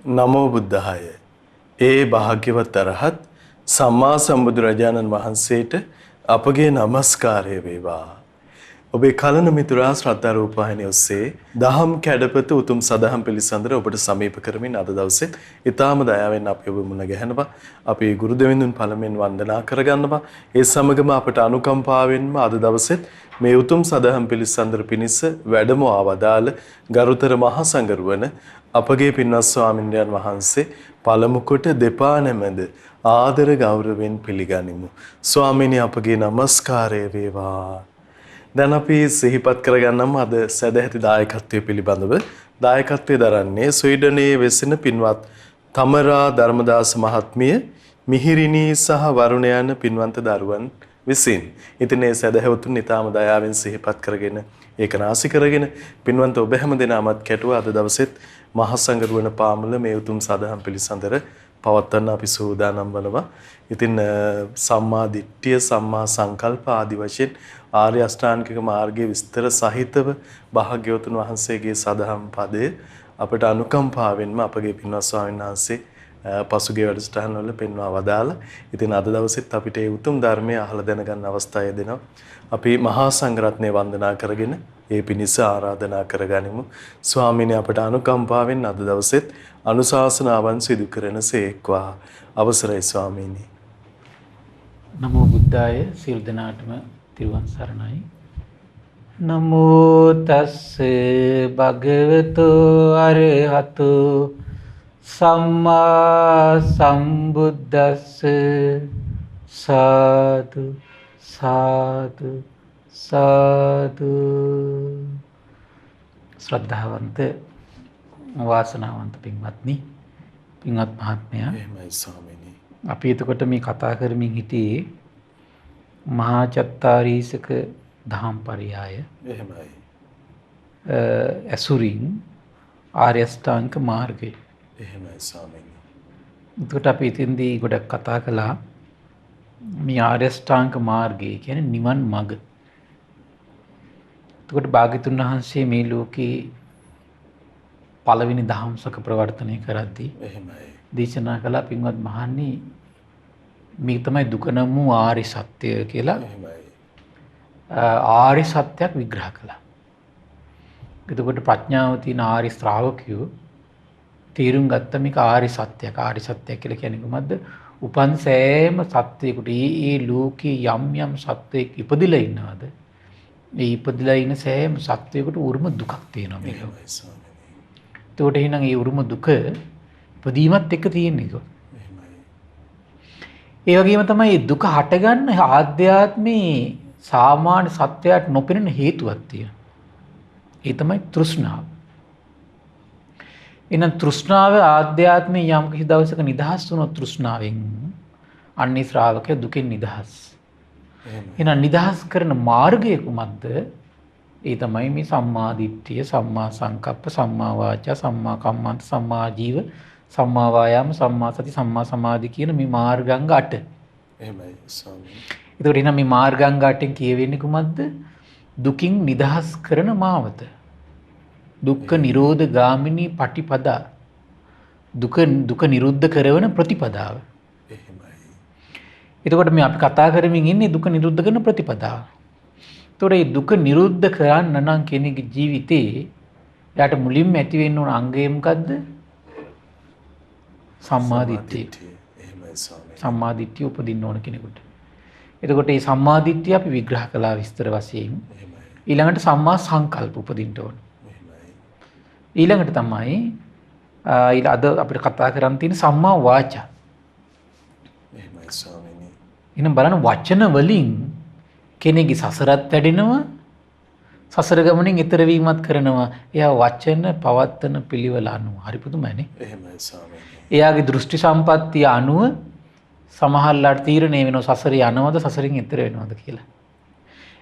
නමෝ බුද්ධාය. ඒ භාග්‍යවත් අරහත් සම්මා සම්බුදුරජාණන් වහන්සේට අපගේ নমස්කාරය වේවා. ඔබේ කලන මිතුරා ශ්‍රද්ධා රූපවාහිනිය ඔස්සේ දහම් කැඩපත උතුම් සදහම් පිළිසඳර ඔබට සමීප කරමින් අද දවසේ ඊටාම දයාවෙන් අපි ඔබ මුණ ගැහෙනවා. අපි ගුරු දෙවිඳුන් පළමුවෙන් වන්දනා කරගන්නවා. ඒ සමගම අපට අනුකම්පාවෙන්ම අද දවසෙත් මේ උතුම් සදහම් පිළිසඳර පිණිස වැඩම ආවදාළ ගරුතර මහා සංඝරුවන අපගේ පින්වත් ස්වාමින්වයන් වහන්සේ පළමු කොට දෙපා නැමෙද ආදර ගෞරවයෙන් පිළිගනිමු. ස්වාමීනි අපගේ নমස්කාරය වේවා. දැන් අපි සිහිපත් කරගන්නම අද සදැහැති දායකත්වයේ පිළිබඳව දායකත්වයේ දරන්නේ ස්වීඩනයේ වෙසෙන පින්වත් තමරා ධර්මදාස මහත්මිය, මිහිරිනී සහ වරුණ යන පින්වන්ත දරුවන් විසින්. ඉතින් මේ සදැහැවතුන් ඊටාම දයාවෙන් සිහිපත් කරගෙන ඒක නාසි කරගෙන පින්වන්ත ඔබ හැම දෙනාමත් කැටුවා අද දවසෙත් මහා සංඝරුවන පාමුල මේ උතුම් සදහම් පිළිසඳර පවත්වන්න අපි සූදානම් වෙනවා. ඉතින් සම්මා දිට්ඨිය, සම්මා සංකල්ප ආදි වශයෙන් ආර්ය අෂ්ටාංගික මාර්ගයේ විස්තර සහිතව භාග්‍යවතුන් වහන්සේගේ සදහම් පදයේ අපට අනුකම්පාවෙන්ම අපගේ පින්වත් ස්වාමීන් වහන්සේ පසුගිය වැඩසටහන වල පෙන්වා වදාලා. ඉතින් අද දවසෙත් අපිට මේ උතුම් ධර්මය අහලා දැනගන්න අවස්ථාව දෙනවා. අපි මහා සංඝරත්නය වන්දනා කරගෙන ඒ පිණිස ආරාධනා කරගනිමු. ස්වාමීනි අපට අනුකම්පාවෙන් අද දවසෙත් අනුශාසනාවන් සිදු කරනසේක්වා. අවසරයි ස්වාමීනි. නමෝ බුද්ධාය. සියලු දෙනාටම තිරුවන් සරණයි. නමෝ තස්ස භගවතු අරහතු සම්මා සම්බුද්දස්ස. සාදු සාදු සාදු. ශ්‍රද්ධාවන්ත වාසනාවන්ත පින්වත්නි, පින්වත් මහත්මයා, එහෙමයි ස්වාමීනි. අපි එතකොට මේ කතා කරමින් හිටියේ මහා චත්තාරීසක දහම් පරයය එහෙමයි. ඇසුරින් ආර්ය අෂ්ටාංග මාර්ගය. එහෙමයි ස්වාමීනි. එතකොට අපි ඉතින්දී ගොඩක් කතා කළා මේ ආර්ය අෂ්ටාංග මාර්ගය කියන්නේ නිවන් මඟ. එතකොට භාග්‍යතුන් වහන්සේ මේ ලෝකේ පළවෙනි දහම්සක ප්‍රවර්තනය කරද්දී එහෙමයි. දේශනා කළා පින්වත් මහණනි, මේ තමයි දුක නම් වූ ආර්ය සත්‍ය කියලා. එහෙමයි. ආර්ය සත්‍යයක් විග්‍රහ කළා. එතකොට ප්‍රඥාව තියෙන ආර්ය ශ්‍රාවකයෝ තීරුම් ගත්ත මේක ආර්ය සත්‍යයක්. ආර්ය සත්‍යයක් කියලා කියන්නේ කොහොමද? උපන් සෑම සත්‍යයකට ඒ ලෝකේ යම් යම් සත්‍යයක ඉපදිලා ඉන්නවද? ඒ ඉපදිලා ඉන්න සෑම සත්‍යයකට උරුම දුකක් තියෙනවා මේක. එතකොට එහෙනම් ඒ උරුම දුක ඉපදීමත් එක්ක තියෙන්නේ ඒක. ඒ වගේම තමයි මේ දුක හටගන්න ආධ්‍යාත්මේ සාමාන්‍ය සත්‍යයට නොපෙනෙන හේතුවක් තියෙනවා. ඒ තමයි තෘෂ්ණාව. එහෙනම් තෘෂ්ණාව ආධ්‍යාත්මේ යම් කිසි දවසක නිදහස් වුණොත් තෘෂ්ණාවෙන් අන්නේ ශ්‍රාවකයා දුකෙන් නිදහස්. එහෙනම් නිදහස් කරන මාර්ගය කුමක්ද? ඒ තමයි මේ සම්මා දිට්ඨිය, සම්මා සංකප්ප, සම්මා වාචා, සම්මා කම්මන්ත, සම්මා ජීව, සම්මා වායාම, සම්මා සති, සම්මා සමාධි කියන මේ මාර්ගාංග 8. එහෙමයි ස්වාමීනි. ඒතකොට එහෙනම් මේ මාර්ගාංග 8න් කියවෙන්නේ කුමක්ද? දුකින් නිදහස් කරන මාවත. දුක්ඛ නිරෝධ ගාමිනී පටිපදා. දුක නිරුද්ධ කරන ප්‍රතිපදාව. එහෙමයි. එතකොට මේ අපි කතා කරමින් ඉන්නේ දුක නිරුද්ධ කරන ප්‍රතිපදාව. එතකොට මේ දුක නිරුද්ධ කරන්න නම් කෙනෙකුගේ ජීවිතේ එයාට මුලින්ම ඇති වෙන්න ඕන අංගය මොකද්ද? සම්මා දිට්ඨිය. එහෙමයි ස්වාමීනි. සම්මා දිට්ඨිය උපදින්න ඕන කෙනෙකුට. එතකොට මේ සම්මා දිට්ඨිය අපි විග්‍රහ කළා විස්තර වශයෙන්. එහෙමයි. ඊළඟට සම්මා සංකල්ප උපදින්න ඕන. එහෙමයි. ඊළඟට තමයි අද අපිට කතා කරන් තියෙන සම්මා වාචා. එහෙමයි ස්වාමීනි. එහෙනම් බලන්න වචන වලින් කෙනෙක්ගේ සසරත් වැඩෙනවා, සසර ගමනින් ඈතර වීමත් කරනවා. එයා වචන පවත්තන පිළිවෙල අනුව. හරි පුදුමයිනේ. එහෙමයි ස්වාමීනි. එයාගේ දෘෂ්ටි සම්පත්තිය අනුව සමහරලාට තීරණය වෙනවා සසරේ යනවද, සසරින් ඈතර වෙනවද කියලා.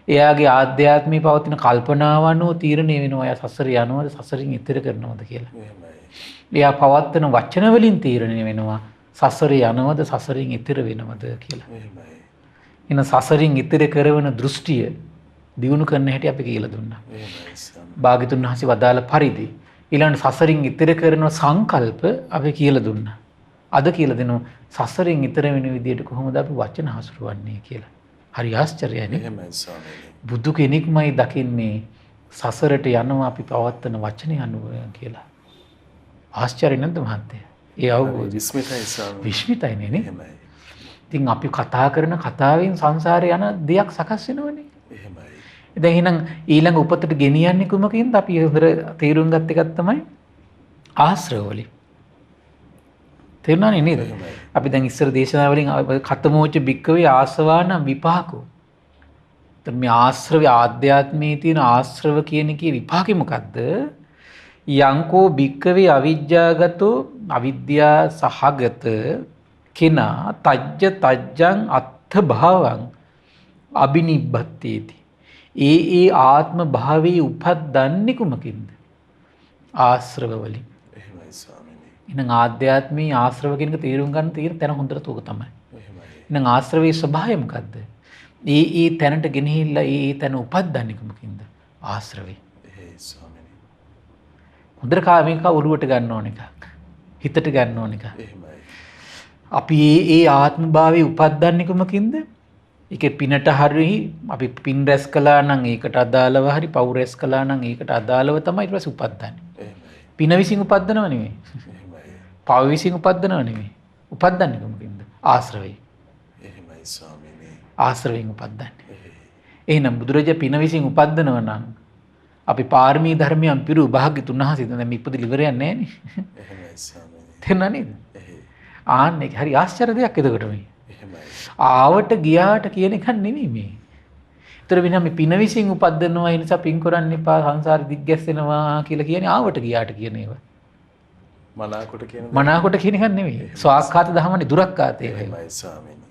එයාගේ ආධ්‍යාත්මී පවතින කල්පනාව අනුව තීරණය වෙනවා එයා සසරේ යනවද, සසරින් ඈතර කරනවද කියලා. එහෙමයි. එයා පවත්තන වචන වලින් තීරණය වෙනවා සසරේ යනවද, සසරින් ඈතර වෙනවද කියලා. එහෙමයි. එන සසරින් ඈතර කරන දෘෂ්ටිය දියුණු කරන්න හැටි අපි කියලා දුන්නා. එහෙමයි ස්වාමීනි. භාග්‍යතුන් වහන්සේ වදාළ පරිදි ඊළඟ සසරින් ඈතර කරන සංකල්ප අපි කියලා දුන්නා. අද කියලා දෙනවා සසරින් ඈතර වෙන විදියට කොහොමද අපි වචන හසුරුවන්නේ කියලා. හරි ආශ්චර්යයිනේ. එහෙමයි ස්වාමීනි. බුදු කෙනෙක්මයි දකින්නේ සසරට යනවා අපි පවත්තන වචනේ අනුව කියලා. ආශ්චර්ය නැද්ද මහත්තයා? ඒ අවබෝධය විස්මිතයි ස්වාමීනි. විශ්මිතයිනේ නේ. එහෙමයි. ඉතින් අපි කතා කරන කතාවෙන් සංසාරේ යන දෙයක් සකස් වෙනවනේ. එහෙමයි. දැන් එහෙනම් ඊළඟ උපතට ගෙනියන්නේ කුමකින්ද? අපි හොඳට තීරුම් ගත්ත එකක් තමයි ආශ්‍රව වලින්. තේරුණානේ නේද? අපි දැන් ඉස්සර දේශනා වලින් කතමෝච භික්කවේ ආසවාන විපාකෝ. දැන් මේ ආශ්‍රව ආධ්‍යාත්මයේ තියෙන ආශ්‍රව කියන එකේ විපාකෙ මොකද්ද? යංකෝ භික්කවේ අවිජ්ජාගතෝ අවිද්‍යා සහගත කෙනා තජ්ජ තජ්ජං අත්ථ භාවං අබිනිබ්බත්තේති. ඒ ආත්ම භාවයේ උපද්දන්නේ කුමකින්ද? ආශ්‍රව වලින්. එහෙමයි ස්වාමීනි. එහෙනම් ආධ්‍යාත්මී ආශ්‍රව කියන එක තේරුම් ගන්න තියෙන තැන හොඳට තෝක තමයි. එහෙමයි. එහෙනම් ආශ්‍රවයේ ස්වභාවය මොකද්ද? ඒ තැනට ගෙනහිල්ලා ඒ තැන උපද්දන්නේ කුමකින්ද? ආශ්‍රවේ. එහෙයි ස්වාමීනි. හොඳට කාමේක ඔළුවට ගන්න ඕන එකක්. හිතට ගන්න ඕන එකක්. එහෙමයි. අපි ඒ ආත්ම භාවයේ උපද්දන්නේ කුමකින්ද? ඒකේ පිනට හරි අපි පින් රැස් කළා නම් ඒකට අදාළව හරි පව් රැස් කළා නම් ඒකට අදාළව තමයි ඊට පස්සේ උපද්දන්නේ. එහෙමයි. පින විසින් උපද්දනව නෙමෙයි. එහෙමයි. පව් විසින් උපද්දනව නෙමෙයි. උපද්දන්නේ කුමකින්ද? ආශ්‍රවයෙන්. එහෙමයි ස්වාමීනි. ආශ්‍රවයෙන් උපද්දන්නේ. එහෙනම් බුදුරජාණන් පින විසින් උපද්දනව නම් අපි පාරමී ධර්මයන් පිරු භාග්‍යතුන් වහන්සේ දැන් මේ ඉපදි ඉවරයක් නැහැ නේ. එහෙමයි ස්වාමීනි. තේරුණා නේද? එහෙයි. ආන්න ඒක හරි ආශ්චර්ය දෙයක් එතකොට මේ. එහෙමයි. ආවට ගියාට කියන එකක් නෙමෙයි මේ. ඒතර වෙන මේ පින විසින් උපද්දනවා ඒ නිසා පින් කරන්න එපා සංසාර දිග්ගැස්සෙනවා කියලා කියන්නේ ආවට ගියාට කියන ඒවා. මනාකොට කියන මනාකොට කියන එකක් නෙමෙයි. ස්වාක්ඛාත දහමනේ දුරක්ඛාතේ ඒවා. එහෙමයි ස්වාමීනි.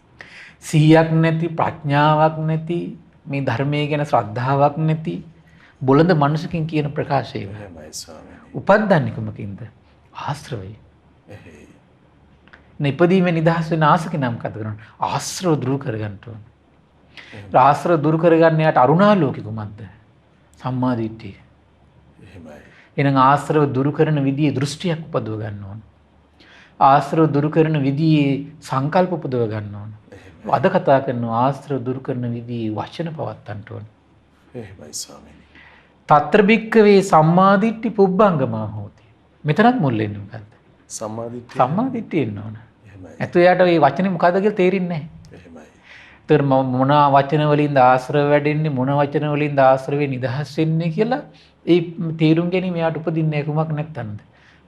සිහියක් නැති ප්‍රඥාවක් නැති මේ ධර්මයේ ගැන ශ්‍රද්ධාවක් නැති බොළඳ මනුස්සකින් කියන ප්‍රකාශය. එහෙමයි ස්වාමීනි. උපද්දන්නේ කුමකින්ද? ආශ්‍රවය. එහෙයි. නිපදීමේ නිදහස් වෙන ආසකේ නම් කතා කරනවා. ආශ්‍රව දුරු කරගන්න ඕන. ආශ්‍රව දුරු කරගන්න යාට අරුණාලෝකෙ කුමක්ද? සම්මා දිට්ඨිය. එහෙමයි. එහෙනම් ආශ්‍රව දුරු කරන විදිහේ දෘෂ්ටියක් උපදව ගන්න ඕන. ආශ්‍රව දුරු කරන විදිහේ සංකල්ප උපදව ගන්න ඕන. අද කතා කරනවා ආශ්‍රව දුරු කරන විදිහේ වචන පවත්තන්න ඕන. එහෙමයි ස්වාමීනි. తත්‍ර භික්කවේ සම්මාදිට්ඨි පුබ්බංගමා හෝති. මෙතනත් මුල් වෙන්නේ මොකද්ද? සම්මාදිට්ඨිය. සම්මාදිට්ඨිය එන්න ඕන. එහෙමයි. නැතු එයාට මේ වචනේ මොකද්ද කියලා තේරෙන්නේ නැහැ. එහෙමයි. ඒතර මොන වචන වලින්ද ආශ්‍රව වැඩෙන්නේ මොන වචන වලින්ද ආශ්‍රවේ නිදහස් වෙන්නේ කියලා ඒ තේරුම් ගැනීම එයාට උපදින්නේ කුමක් නැත්තන්ද?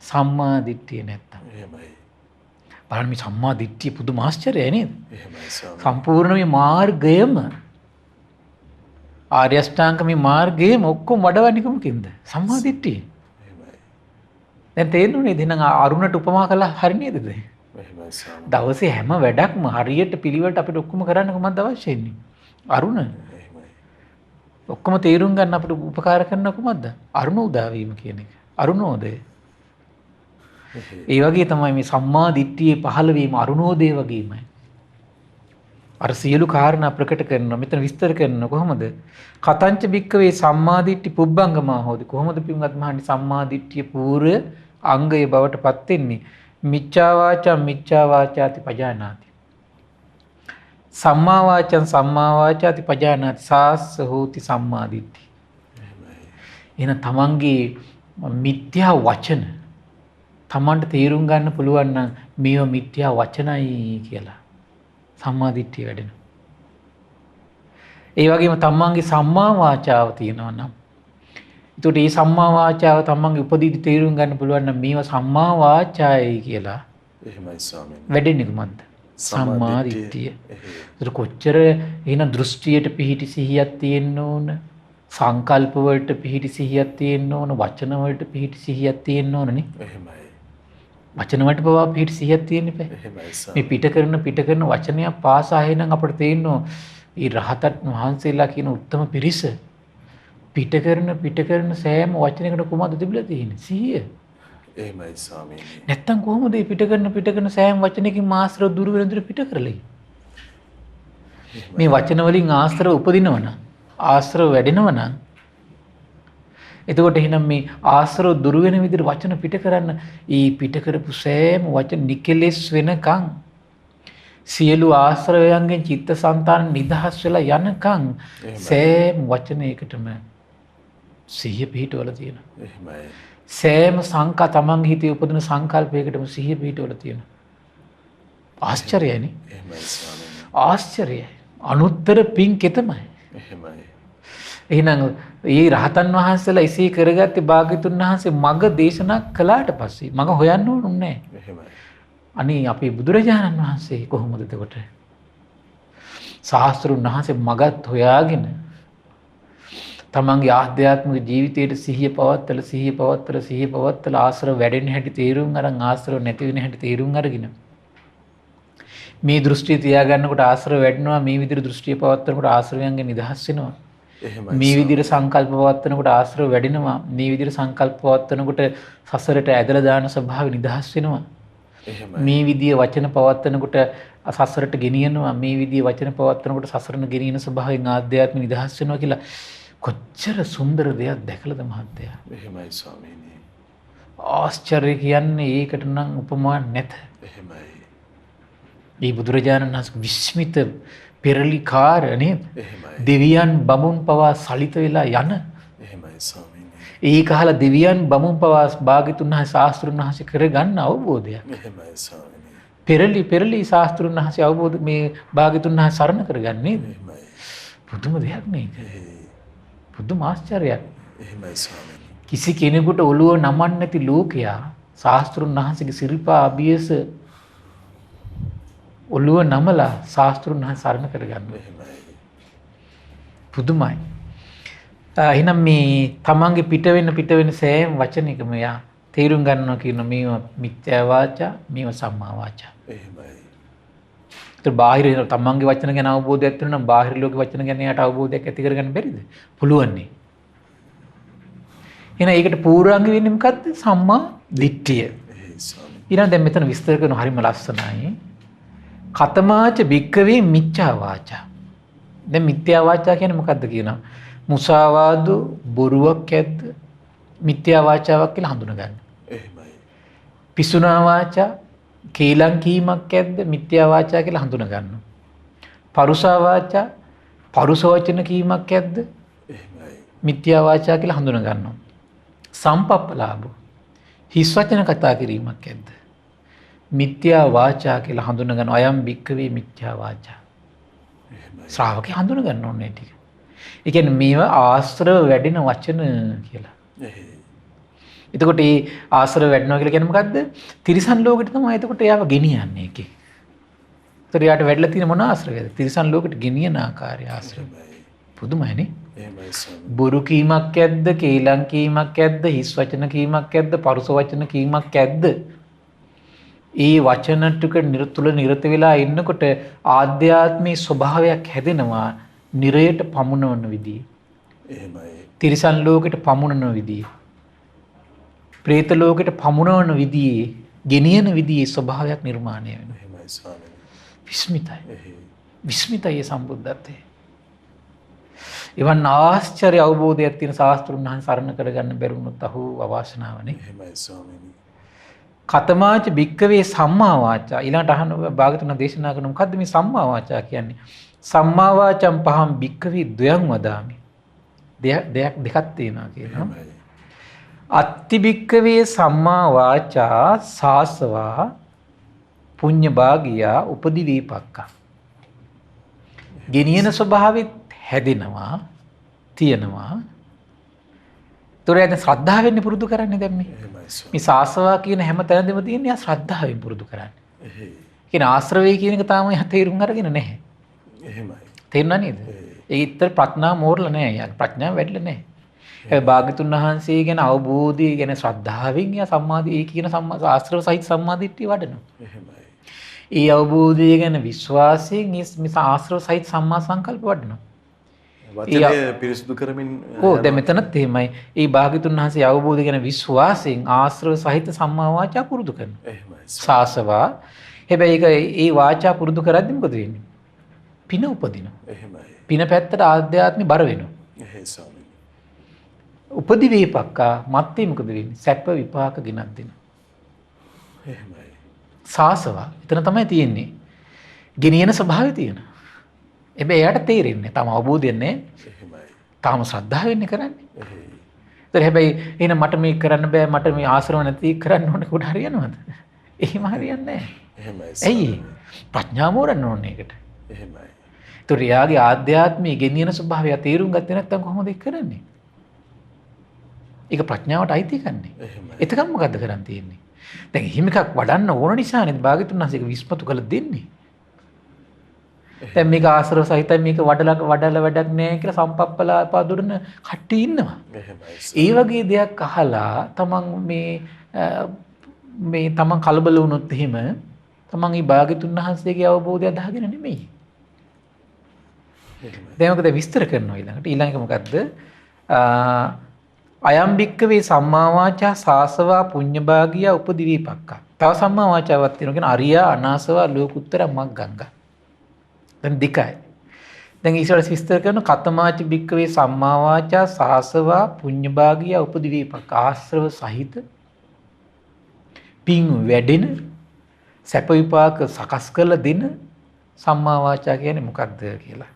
සම්මාදිට්ඨිය නැත්තම්. එහෙමයි. බලන්න මේ සම්මාදිට්ඨිය පුදුම ආශ්චර්යයි නේද? එහෙමයි ස්වාමීනි. සම්පූර්ණ මේ මාර්ගයම ආර්ය අෂ්ටාංග මේ මාර්ගයම ඔක්කොම වඩවන්නේ කොමකින්ද? සම්මාදිට්ඨිය. එහෙමයි. දැන් තේරෙන්නේ නේද? එහෙනම් අරුණට උපමා කළා හරි නේද? එහෙමයි ස්වාමීනි. දවසේ හැම වැඩක්ම හරියට පිළිවෙලට අපිට ඔක්කොම කරන්න කොහොමද අවශ්‍ය වෙන්නේ? අරුණ. එහෙමයි. ඔක්කොම තේරුම් ගන්න අපිට උපකාර කරන කොහොමද? අරුණ උදා වීම කියන එක. අරුණෝදය. ඒ වගේ තමයි මේ සම්මා දිට්ඨියේ පහළ වීම අරුණෝදය වගේමයි. අර සියලු කාරණා ප්‍රකට කරනවා. මෙතන විස්තර කරනවා කොහොමද? කතංච භික්කවේ සම්මාදිට්ඨි පුබ්බංගමා හෝති. කොහොමද පින්වත් මහණනි සම්මාදිට්ඨිය පූර්ව අංගය බවට පත් වෙන්නේ? මිච්ඡා වාචාති පජානාති. සම්මා වාචාති පජානාති. සාස්ස හෝති සම්මාදිට්ඨි. එහෙනම් තමන්ගේ මිත්‍යා වචන තමන්ට තේරුම් ගන්න පුළුවන් නම් මේව මිත්‍යා වචනයි කියලා. සම්මාදිට්ඨිය වැඩෙනවා. ඒ වගේම තමන්ගේ සම්මා වාචාව තියෙනවා නම් එතකොට මේ සම්මා වාචාව තමන්ගේ උපදීදි තේරුම් ගන්න පුළුවන් නම් මේව සම්මා වාචායි කියලා. එහෙමයි ස්වාමීනි. වැඩෙන්නේ කොහොමද? සම්මාදිට්ඨිය. ඒක කොච්චර එහෙනම් දෘෂ්ටියට පිහිටි සිහියක් තියෙන්න ඕන, සංකල්ප වලට පිහිටි සිහියක් තියෙන්න ඕන, වචන වලට පිහිටි සිහියක් තියෙන්න ඕනනේ. එහෙමයි. වචන වලට පවා පිහිටි සිහියක් තියෙන්න බෑ. එහෙමයි ස්වාමීනි. මේ පිට කරන වචනයක් පාසා එහෙනම් අපිට තේරෙනවා මේ රහතන් වහන්සේලා කියන උත්තම පිරිස පිට කරන සෑම වචනයකට කොහොමද තිබිලා තියෙන්නේ? සිහිය. එහෙමයි ස්වාමීනි. නැත්තම් කොහොමද මේ පිට කරන සෑම වචනයකින් ආශ්‍රව දුරු වෙන දුර පිට කරලා මේ වචන වලින් ආශ්‍රව උපදිනවනම් ආශ්‍රව වැඩෙනවනම් එතකොට එහෙනම් මේ ආශ්‍රව දුරු වෙන විදිහට වචන පිට කරන්න ඊ පිට කරපු සෑම වචන නිකලෙස් වෙනකන් සියලු ආශ්‍රවයන්ගෙන් චිත්තසංතාන නිදහස් වෙලා යනකන් සෑම වචනයකටම සිහිය පිහිටවල තියෙනවා. එහෙමයි. සෑම සංකා තමන්ගේ හිතේ උපදින සංකල්පයකටම සිහිය පිහිටවල තියෙනවා. ආශ්චර්යයිනේ. එහෙමයි ස්වාමීනි. ආශ්චර්යයි. අනුත්තර පින් කෙතමයි. එහෙමයි. එහෙනම් මේ රහතන් වහන්සේලා එසේ කරගත්තේ භාග්‍යතුන් වහන්සේ මග දේශනා කළාට පස්සේ මග හොයන්න ඕනුන්නේ නැහැ. එහෙමයි. අනේ අපේ බුදුරජාණන් වහන්සේ කොහොමද එතකොට? ශාස්ත්‍රුන් වහන්සේ මගත් හොයාගෙන තමන්ගේ ආධ්‍යාත්මික ජීවිතයට සිහිය පවත්තලා ආශ්‍රව වැඩෙන හැටි තේරුම් අරන් ආශ්‍රව නැති වෙන හැටි තේරුම් අරගෙන මේ දෘෂ්ටිය තියාගන්නකොට ආශ්‍රව වැඩෙනවා, මේ විදිහට දෘෂ්ටිය පවත්වනකොට ආශ්‍රවයන්ගෙන් නිදහස් වෙනවා. මේ විදිහට සංකල්ප පවත්වනකොට ආශ්‍රව වැඩෙනවා, මේ විදිහට සංකල්ප පවත්වනකොට සසරට ඇදලා දාන ස්වභාවය නිදහස් වෙනවා. මේ විදිය වචන පවත්වනකොට සසරට ගෙනියනවා, මේ විදිය වචන පවත්වනකොට සසරන ගෙනියන ස්වභාවයෙන් ආධ්‍යාත්ම නිදහස් වෙනවා කියලා කොච්චර සුන්දර දෙයක් දැකලාද මහත්තයා. එහෙමයි ස්වාමීනි. ආශ්චර්ය කියන්නේ ඒකට නම් උපමා නැත. එහෙමයි. මේ බුදුරජාණන් වහන්සේ විස්මිත පෙරලිකාර නේද? එහෙමයි. දෙවියන් බමුන් පවා සලිත වෙලා යන. එහෙමයි ස්වාමීනි. ඒක අහලා දෙවියන් බමුන් පවා භාග්‍යතුන් වහන්සේ ශාස්ත්‍රුන් වහන්සේ කරගන්න අවබෝධයක්. එහෙමයි ස්වාමීනි. පෙරලි ශාස්ත්‍රුන් වහන්සේ අවබෝධ මේ භාග්‍යතුන් වහන්සේ සරණ කරගන්නේ නේද? එහෙමයි. පුදුම දෙයක් මේක. පුදුම ආශ්චර්යයක්. එහෙමයි ස්වාමීනි. කිසි කෙනෙකුට ඔළුව නමන්නේ නැති ලෝකයා ශාස්ත්‍රුන් වහන්සේගේ සිරිපා අභියස ඔළුව නමලා ශාස්ත්‍රුන් වහන්සේ සරණ කරගන්නවා. එහෙමයි. පුදුමයි. එහෙනම් මේ තමන්ගේ පිට වෙන සෑම වචනයකම යා තේරුම් ගන්නවා කියන මේවා මිත්‍යා වාචා, මේවා සම්මා වාචා. එහෙමයි. ඒත් බාහිර තමන්ගේ වචන ගැන අවබෝධයක් තියෙනවා නම් බාහිර ලෝකේ වචන ගැන යාට අවබෝධයක් ඇති කරගන්න බැරිද? පුළුවන් නේ. එහෙනම් ඒකට පූර්වාංග වෙන්නේ මොකද්ද? සම්මා දිට්ඨිය. ඊළඟ දැන් මෙතන විස්තර කරන හරිම ලස්සනයි. කතමාච භික්කවේ මිච්ඡා වාචා. දැන් මිත්‍යා වාචා කියන්නේ මොකද්ද කියනවා? මුසාවාද බොරුවක් ඇද්ද මිත්‍යා වාචාවක් කියලා හඳුනගන්න. එහෙමයි. පිසුනා වාචා කේලම් කීමක් ඇද්ද මිත්‍යා වාචා කියලා හඳුනගන්න. පරුසා වාචා පරුස වචන කීමක් ඇද්ද එහෙමයි. මිත්‍යා වාචා කියලා හඳුනගන්නවා. සම්පප්පලාභ හිස් වචන කතා කිරීමක් ඇද්ද මිත්‍යා වාචා කියලා හඳුනගන්න. අයම් භික්කවේ මිත්‍යා වාචා. ශ්‍රාවකේ හඳුනගන්න ඕනේ ටික. ඒ කියන්නේ මේවා ආශ්‍රව වැඩෙන වචන කියලා. එතකොට මේ ආශ්‍රව වැඩනවා කියලා කියන්නේ මොකද්ද? තිරිසන් ලෝකෙට තමයි එතකොට එයාව ගෙනියන්නේ එකේ. ඒතර යාට වැඩිලා තියෙන මොන ආශ්‍රවයද? තිරිසන් ලෝකෙට ගෙනියන ආකාරය ආශ්‍රව. පුදුමයිනේ. එහෙමයි ස්වාමීනි. බොරු කීමක් ඇද්ද? කේලම් කීමක් ඇද්ද? හිස් වචන කීමක් ඇද්ද? පරුස වචන කීමක් ඇද්ද? ඒ වචන ටික තුල නිරත වෙලා ඉන්නකොට ආධ්‍යාත්මී ස්වභාවයක් හැදෙනවා. නිරයට පමුණවන විදිය. එහෙමයි. තිරිසන් ලෝකෙට පමුණන විදිය. പ്രേත ලෝකෙට පමුණවන විදියේ ගෙනියන විදියේ ස්වභාවයක් නිර්මාණය වෙනවා. එහෙමයි ස්වාමීනි. විස්මිතයි. විස්මිතයි සම්බුද්ධත්වයේ. එවන් ආශ්චර්ය අවබෝධයක් තියෙන ශාස්ත්‍රුන් වහන්සේ සරණ කරගන්න බැරුණොත් අහු අවාසනාවනේ. එහෙමයි ස්වාමීනි. කතමාච භික්කවේ සම්මා වාචා. ඊළඟට අහන භාගතුන දේශනා කරන මොකද්ද මේ සම්මා වාචා කියන්නේ? සම්මා වාචම් පහම් භික්කවේ ද්වයං වදාමි. දෙකක් තියෙනවා කියනවා. අත්ති භික්කවේ සම්මා වාචා සාසවා පුඤ්ඤ භාගියා උපදි වේපක්කා. ගෙනියන ස්වභාවෙත් හැදෙනවා තියෙනවා. ඒතොර ඇද ශ්‍රද්ධාවෙන් පුරුදු කරන්නේ දැන් මේ සාසවා කියන හැම තැනදීම තියෙන්නේ ආ ශ්‍රද්ධාවෙන් පුරුදු කරන්නේ. කියන ආශ්‍රවය කියන එක තාම තේරුම් අරගෙන නැහැ. එහෙමයි. තේරුණා නේද? ඒ ඉතර ප්‍රඥා මෝරලා නැහැ. යා ප්‍රඥාව වැඩිලා නැහැ. ඒ භාග්‍යතුන් වහන්සේ ගැන අවබෝධය ගැන ශ්‍රද්ධාවෙන් යා සම්මාදී ඒ කියන සම්මා ආශ්‍රව සහිත සම්මාදිට්ඨිය වඩනවා. එහෙමයි. ඒ අවබෝධය ගැන විශ්වාසයෙන් මේ ආශ්‍රව සහිත සම්මා සංකල්ප වඩනවා. වචනය පිරිසුදු කරමින් දැන් මෙතනත් එහෙමයි. ඒ භාග්‍යතුන් වහන්සේ අවබෝධය ගැන විශ්වාසයෙන් ආශ්‍රව සහිත සම්මා වාචා පුරුදු කරනවා. එහෙමයි. සාසවා. හැබැයි ඒ වාචා පුරුදු කරද්දි මොකද වෙන්නේ? පින උපදිනවා. එහෙමයි. පින පැත්තට ආධ්‍යාත්මي බර වෙනවා. එහෙයි ස්වාමීනි. උපදි වේපක්කා මත්තේ මොකද වෙන්නේ? සැප විපාක ගෙනත් දෙන. එහෙමයි. සාසවා එතන තමයි තියෙන්නේ. ගෙනියන ස්වභාවය තියෙන. හැබැයි එයාට තේරෙන්නේ තාම අවබෝධයක් නැහැ. එහෙමයි. තාම ශ්‍රද්ධාවෙන්නේ කරන්නේ. එහෙයි. ඒතර හැබැයි එහෙනම් මට මේක කරන්න බෑ මට මේ ආශ්‍රව නැති කරන්න ඕනේ කොට හරියනවද? එහෙම හරියන්නේ නැහැ. එහෙමයි. ඇයි? ප්‍රඥාව මෝරන්න ඕනේ ඒකට. එහෙමයි. ඒතර එයාගේ ආධ්‍යාත්මී ගෙනියන ස්වභාවය තේරුම් ගත්තේ නැත්නම් කොහොමද ඒක කරන්නේ? ඒක ප්‍රඥාවට අයිති කන්නේ. එහෙමයි. එතකම් මොකද්ද කරන් තියෙන්නේ? දැන් එහෙම එකක් වඩන්න ඕන නිසානේ භාග්‍යතුන් වහන්සේ ඒක විශ්මතු කළ දෙන්නේ. දැන් මේක ආශ්‍රව සහිතයි මේක වඩලා වැඩක් නැහැ කියලා සම්පප්පලා පාදුරන කට්ටිය ඉන්නවා. එහෙමයි. ඒ වගේ දෙයක් අහලා තමන් මේ තමන් කලබල වුණොත් එහෙම තමන් මේ භාග්‍යතුන් වහන්සේගේ අවබෝධය අදහගෙන නෙමෙයි. දැන් මොකද විස්තර කරනවා ඊළඟට මොකද්ද? අයම් භික්කවේ සම්මා වාචා සාසවා පුඤ්ඤභාගියා උපදිවීපක්කා. තව සම්මා වාචාවක් තියෙනවා කියන අරියා අනාසවා ලෝකුත්තර මග්ගංගා. දැන් දෙකයි. දැන් ඊළඟට විස්තර කරන කතමාච භික්කවේ සම්මා වාචා සාසවා පුඤ්ඤභාගියා උපදිවීපක්කා. ආශ්‍රව සහිත පින් වැඩෙන සැප විපාක සකස් කරලා දෙන සම්මා වාචා කියන්නේ මොකක්ද කියලා.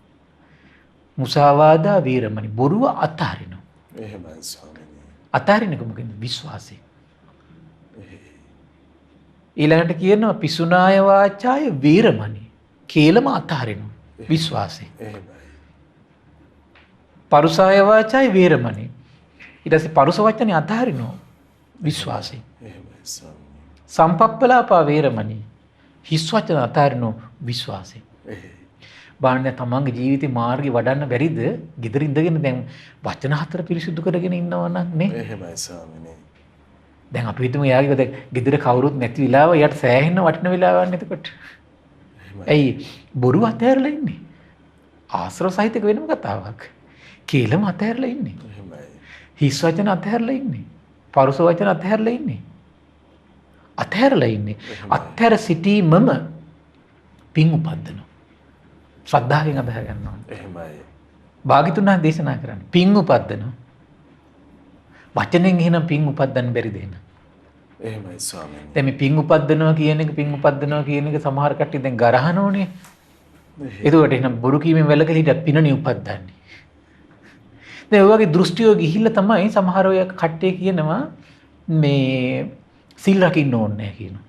මුසාවාදා වීරමණි බොරුව අතහරිනවා. එහෙමයි ස්වාමීනි. අතහරිනක මොකද? විශ්වාසය. ඊළඟට කියනවා පිසුනාය වාචාය වීරමණි කේලම අතහරිනවා. විශ්වාසය. එහෙමයි. පරුසාය වාචාය වීරමණි ඊට පස්සේ පරුස වචනේ අතහරිනවා. විශ්වාසය. එහෙමයි ස්වාමීනි. සම්පප්පලාපා වීරමණි හිස් වචන අතහරිනවා. විශ්වාසය. එහෙයි. බාන්නේ තමන්ගේ ජීවිතේ මාර්ගය වඩන්න බැරිද? ගෙදර ඉඳගෙන දැන් වචන හතර පිරිසිදු කරගෙන ඉන්නවා නම් නේ. එහෙමයි ස්වාමීනි. දැන් අපි හිතමු යාගේ දැන් ගෙදර කවුරුත් නැති වෙලාව යට සෑහෙන වටින වෙලාවක් එතකොට. ඇයි බොරු අතහැරලා ඉන්නේ? ආශ්‍රව සහිතක වෙනම කතාවක්. කේලම අතහැරලා ඉන්නේ. එහෙමයි. හිස් වචන අතහැරලා ඉන්නේ. පරුස වචන අතහැරලා ඉන්නේ. අතහැරලා ඉන්නේ. අතහැර සිටීමම පින් උපද්දනවා. ශ්‍රද්ධාවෙන් අදහ ගන්නවා. එහෙමයි. භාග්‍යතුන් වහන්සේ දේශනා කරන්නේ පින් උපද්දනවා. වචනෙන් එහෙනම් පින් උපද්දන්න බැරිද එහෙනම්? එහෙමයි ස්වාමීනි. දැන් මේ පින් උපද්දනවා කියන එක සමහර කට්ටිය දැන් ගරහනෝනේ. එතකොට එහෙනම් බොරු කීමෙන් වැළකලා හිටියත් පිනනේ උපද්දන්නේ. දැන් ඔය වගේ දෘෂ්ටියෝ ගිහිල්ලා තමයි සමහර ඔය කට්ටිය කියනවා මේ සිල් රකින්න ඕනේ නැහැ කියනවා.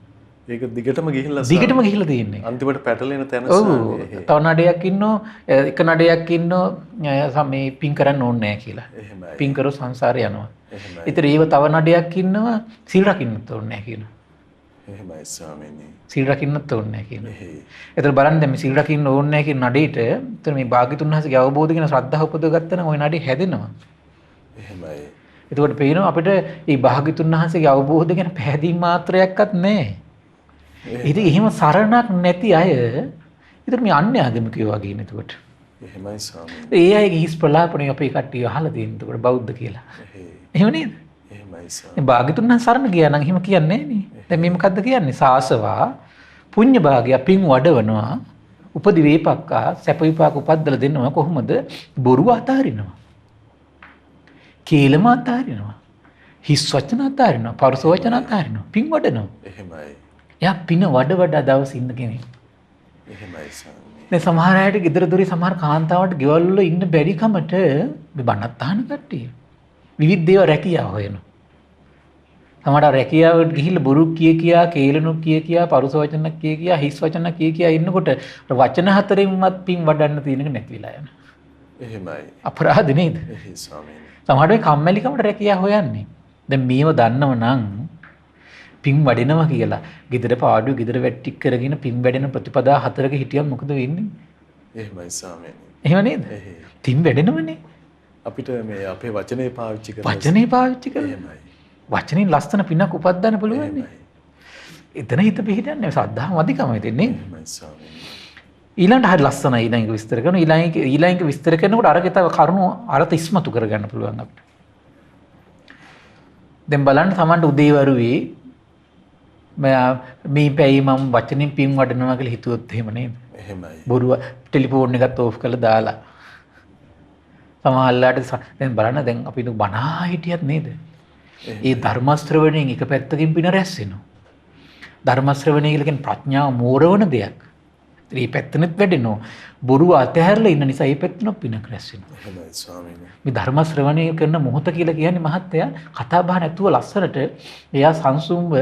ඒක දිගටම ගිහිල්ලා තියෙන්නේ. අන්තිමට පැටලෙන තැන ඔව්. තව නඩයක් ඉන්නෝ එක නඩයක් ඉන්නෝ මේ පින් කරන්න ඕනේ නැහැ කියලා. එහෙමයි. පින් කරොත් සංසාරේ යනවා. එහෙමයි. ඒතර ඒව තව නඩයක් ඉන්නවා සිල් රකින්නත් ඕනේ නැහැ කියනවා. එහෙමයි ස්වාමීනි. සිල් රකින්නත් ඕනේ නැහැ කියනවා. එහෙයි. ඒතර බලන්න දැන් මේ සිල් රකින්න ඕනේ නැහැ කියන නඩේට ඒතර මේ භාග්‍යතුන් වහන්සේගේ අවබෝධ කියන ශ්‍රද්ධාව උපදවගත්තා නම් ওই නඩේ හැදෙනවා. එහෙමයි. එතකොට පේනවා අපිට මේ භාග්‍යතුන් වහන්සේගේ අවබෝධ ගැන පැහැදීම් මාත්‍රයක්වත් නැහැ. ඉතින් එහෙම සරණක් නැති අය ඉතින් මේ අන්‍ය ආගමිකයෝ වගේ නේ එතකොට. එහෙමයි ස්වාමීනි. ඒ අයගේ හිස් ප්‍රලාපණය අපේ කට්ටිය අහලා තියෙන එතකොට බෞද්ධ කියලා. එහෙයි. එහෙම නේද? එහෙමයි ස්වාමීනි. මේ භාග්‍යතුන් වහන්සේ සරණ ගියා නම් එහෙම කියන්නේ නැහැ නේ. දැන් මේ මොකද්ද කියන්නේ? සාසවා පුඤ්ඤ භාගය පින් වඩවනවා. උපදි වේපක්කා සැප විපාක උපද්දලා දෙනවා කොහොමද? බොරුව අතාරිනවා. කේලම අතාරිනවා. හිස් වචන අතාරිනවා. පරුස වචන අතාරිනවා. පින් වඩනවා. එහෙමයි. එයා පින වඩා දවස් ඉන්න කෙනෙක්. එහෙමයි ස්වාමීනි. දැන් සමහර අයට ගෙදර දොරේ සමහර කාන්තාවට ගෙවල් වල ඉන්න බැරි කමට මේ බණත් අහන කට්ටිය විවිධ දේවල් රැකියාව හොයනවා. සමහර රැකියාවට ගිහිල්ලා බොරු කියා කේලනු කියා පරුස වචන කියා හිස් වචන කියා ඉන්නකොට වචන හතරෙන්වත් පින් වඩන්න තියෙන එක නැති වෙලා යනවා. එහෙමයි. අපරාධ නේද? එහෙයි ස්වාමීනි. සමහර වෙලාවට කම්මැලිකමට රැකියාව හොයන්නේ. දැන් මේව දන්නව නම් පින් වඩෙනවා කියලා ගෙදර පාඩුව ගෙදර වැටි කරගෙන පින් වැඩෙන ප්‍රතිපදා හතරක හිටියම මොකද වෙන්නේ? එහෙමයි ස්වාමීනි. එහෙම නේද? එහෙයි. පින් වැඩෙනවනේ. අපිට මේ අපේ වචනේ පාවිච්චි කරලා වචනේ පාවිච්චි කරලා එහෙමයි. වචනෙන් ලස්සන පිනක් උපද්දන්න පුළුවන් නේ. එතන හිත පිහිටන්නේ සද්ධාම අධිකම වෙන්නේ. එහෙමයි ස්වාමීනි. ඊළඟට හරි ලස්සනයි ඊළඟ විස්තර කරනවා. ඊළඟ විස්තර කරනකොට අරක තව කරුණු අරත ඉස්මතු කරගන්න පුළුවන් අපිට. දැන් බලන්න Tamanට උදේවරුේ මේ පැයි මම වචනෙන් පින් වඩනවා කියලා හිතුවොත් එහෙම නේද? එහෙමයි. බොරුව ටෙලිෆෝන් එකත් ඕෆ් කරලා දාලා සමහරවිට දැන් බලන්න දැන් අපි බණා හිටියත් නේද? ඒ ධර්ම ශ්‍රවණයෙන් එක පැත්තකින් පින රැස් වෙනවා. ධර්ම ශ්‍රවණය කියලා කියන්නේ ප්‍රඥාව මෝරවන දෙයක්. මේ පැත්තනෙත් වැඩෙනවා. බොරුව අතහැරලා ඉන්න නිසා මේ පැත්තනොත් පිනක් රැස් වෙනවා. එහෙමයි ස්වාමීනි. මේ ධර්ම ශ්‍රවණය කරන මොහොත කියලා කියන්නේ මහත්තයා කතා බහ නැතුව ලස්සනට එයා සංසුම්ව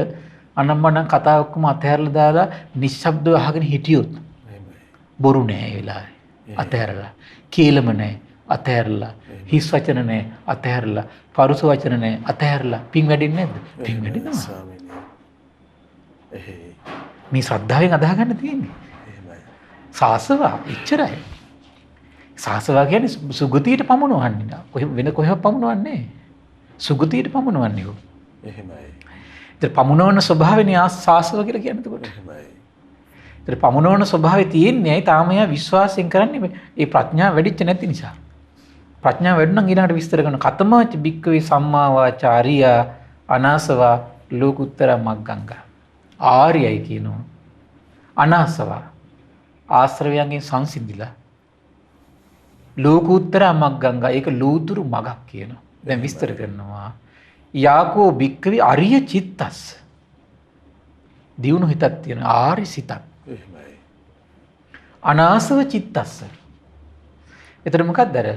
අනම්මනම් කතා ඔක්කොම අතහැරලා දාලා නිශ්ශබ්දව අහගෙන හිටියොත් බොරු නෑ ඒ වෙලාවේ. අතහැරලා. කේලම නෑ අතහැරලා. හිස් වචන නෑ අතහැරලා. පරුස වචන නෑ අතහැරලා. පින් වැඩින්නේ නැද්ද? පින් වැඩිනවා. ස්වාමීනි. මේ ශ්‍රද්ධාවෙන් අදහ ගන්න තියෙන්නේ. සාසවා එච්චරයි. සාසවා කියන්නේ සුගතියට පමුණවන්නේ නා. වෙන කොහෙවත් පමුණවන්නේ නැහැ. සුගතියට පමුණවන්නේ උ. එහෙමයි. ඒතර පමුණවන ස්වභාවනේ සාසව කියලා කියන්නේ එතකොට. එහෙමයි. ඒතර පමුණවන ස්වභාවය තියෙන්නේ ඇයි තාම එයා විශ්වාසයෙන් කරන්නේ මේ ප්‍රඥාව වැඩිච්ච නැති නිසා. ප්‍රඥාව වැඩුණා නම් ඊළඟට විස්තර කරන කතමච බික්කවේ සම්මා වාචා අරියා අනාසවා ලෝකුත්තර මග්ගංගා. ආර්යයි කියනවා. අනාසවා ආශ්‍රවයන්ගෙන් සංසිඳිලා ලෝකෝත්තර මග්ගංගා ඒක ලෝතුරු මගක් කියනවා. දැන් විස්තර කරනවා. යාකෝ භික්ඛවේ අරිය චිත්තස්. දියුණු හිතක් තියෙන ආරි සිතක්. එහෙමයි. අනාසව චිත්තස්ස. එතන මොකක්ද අර?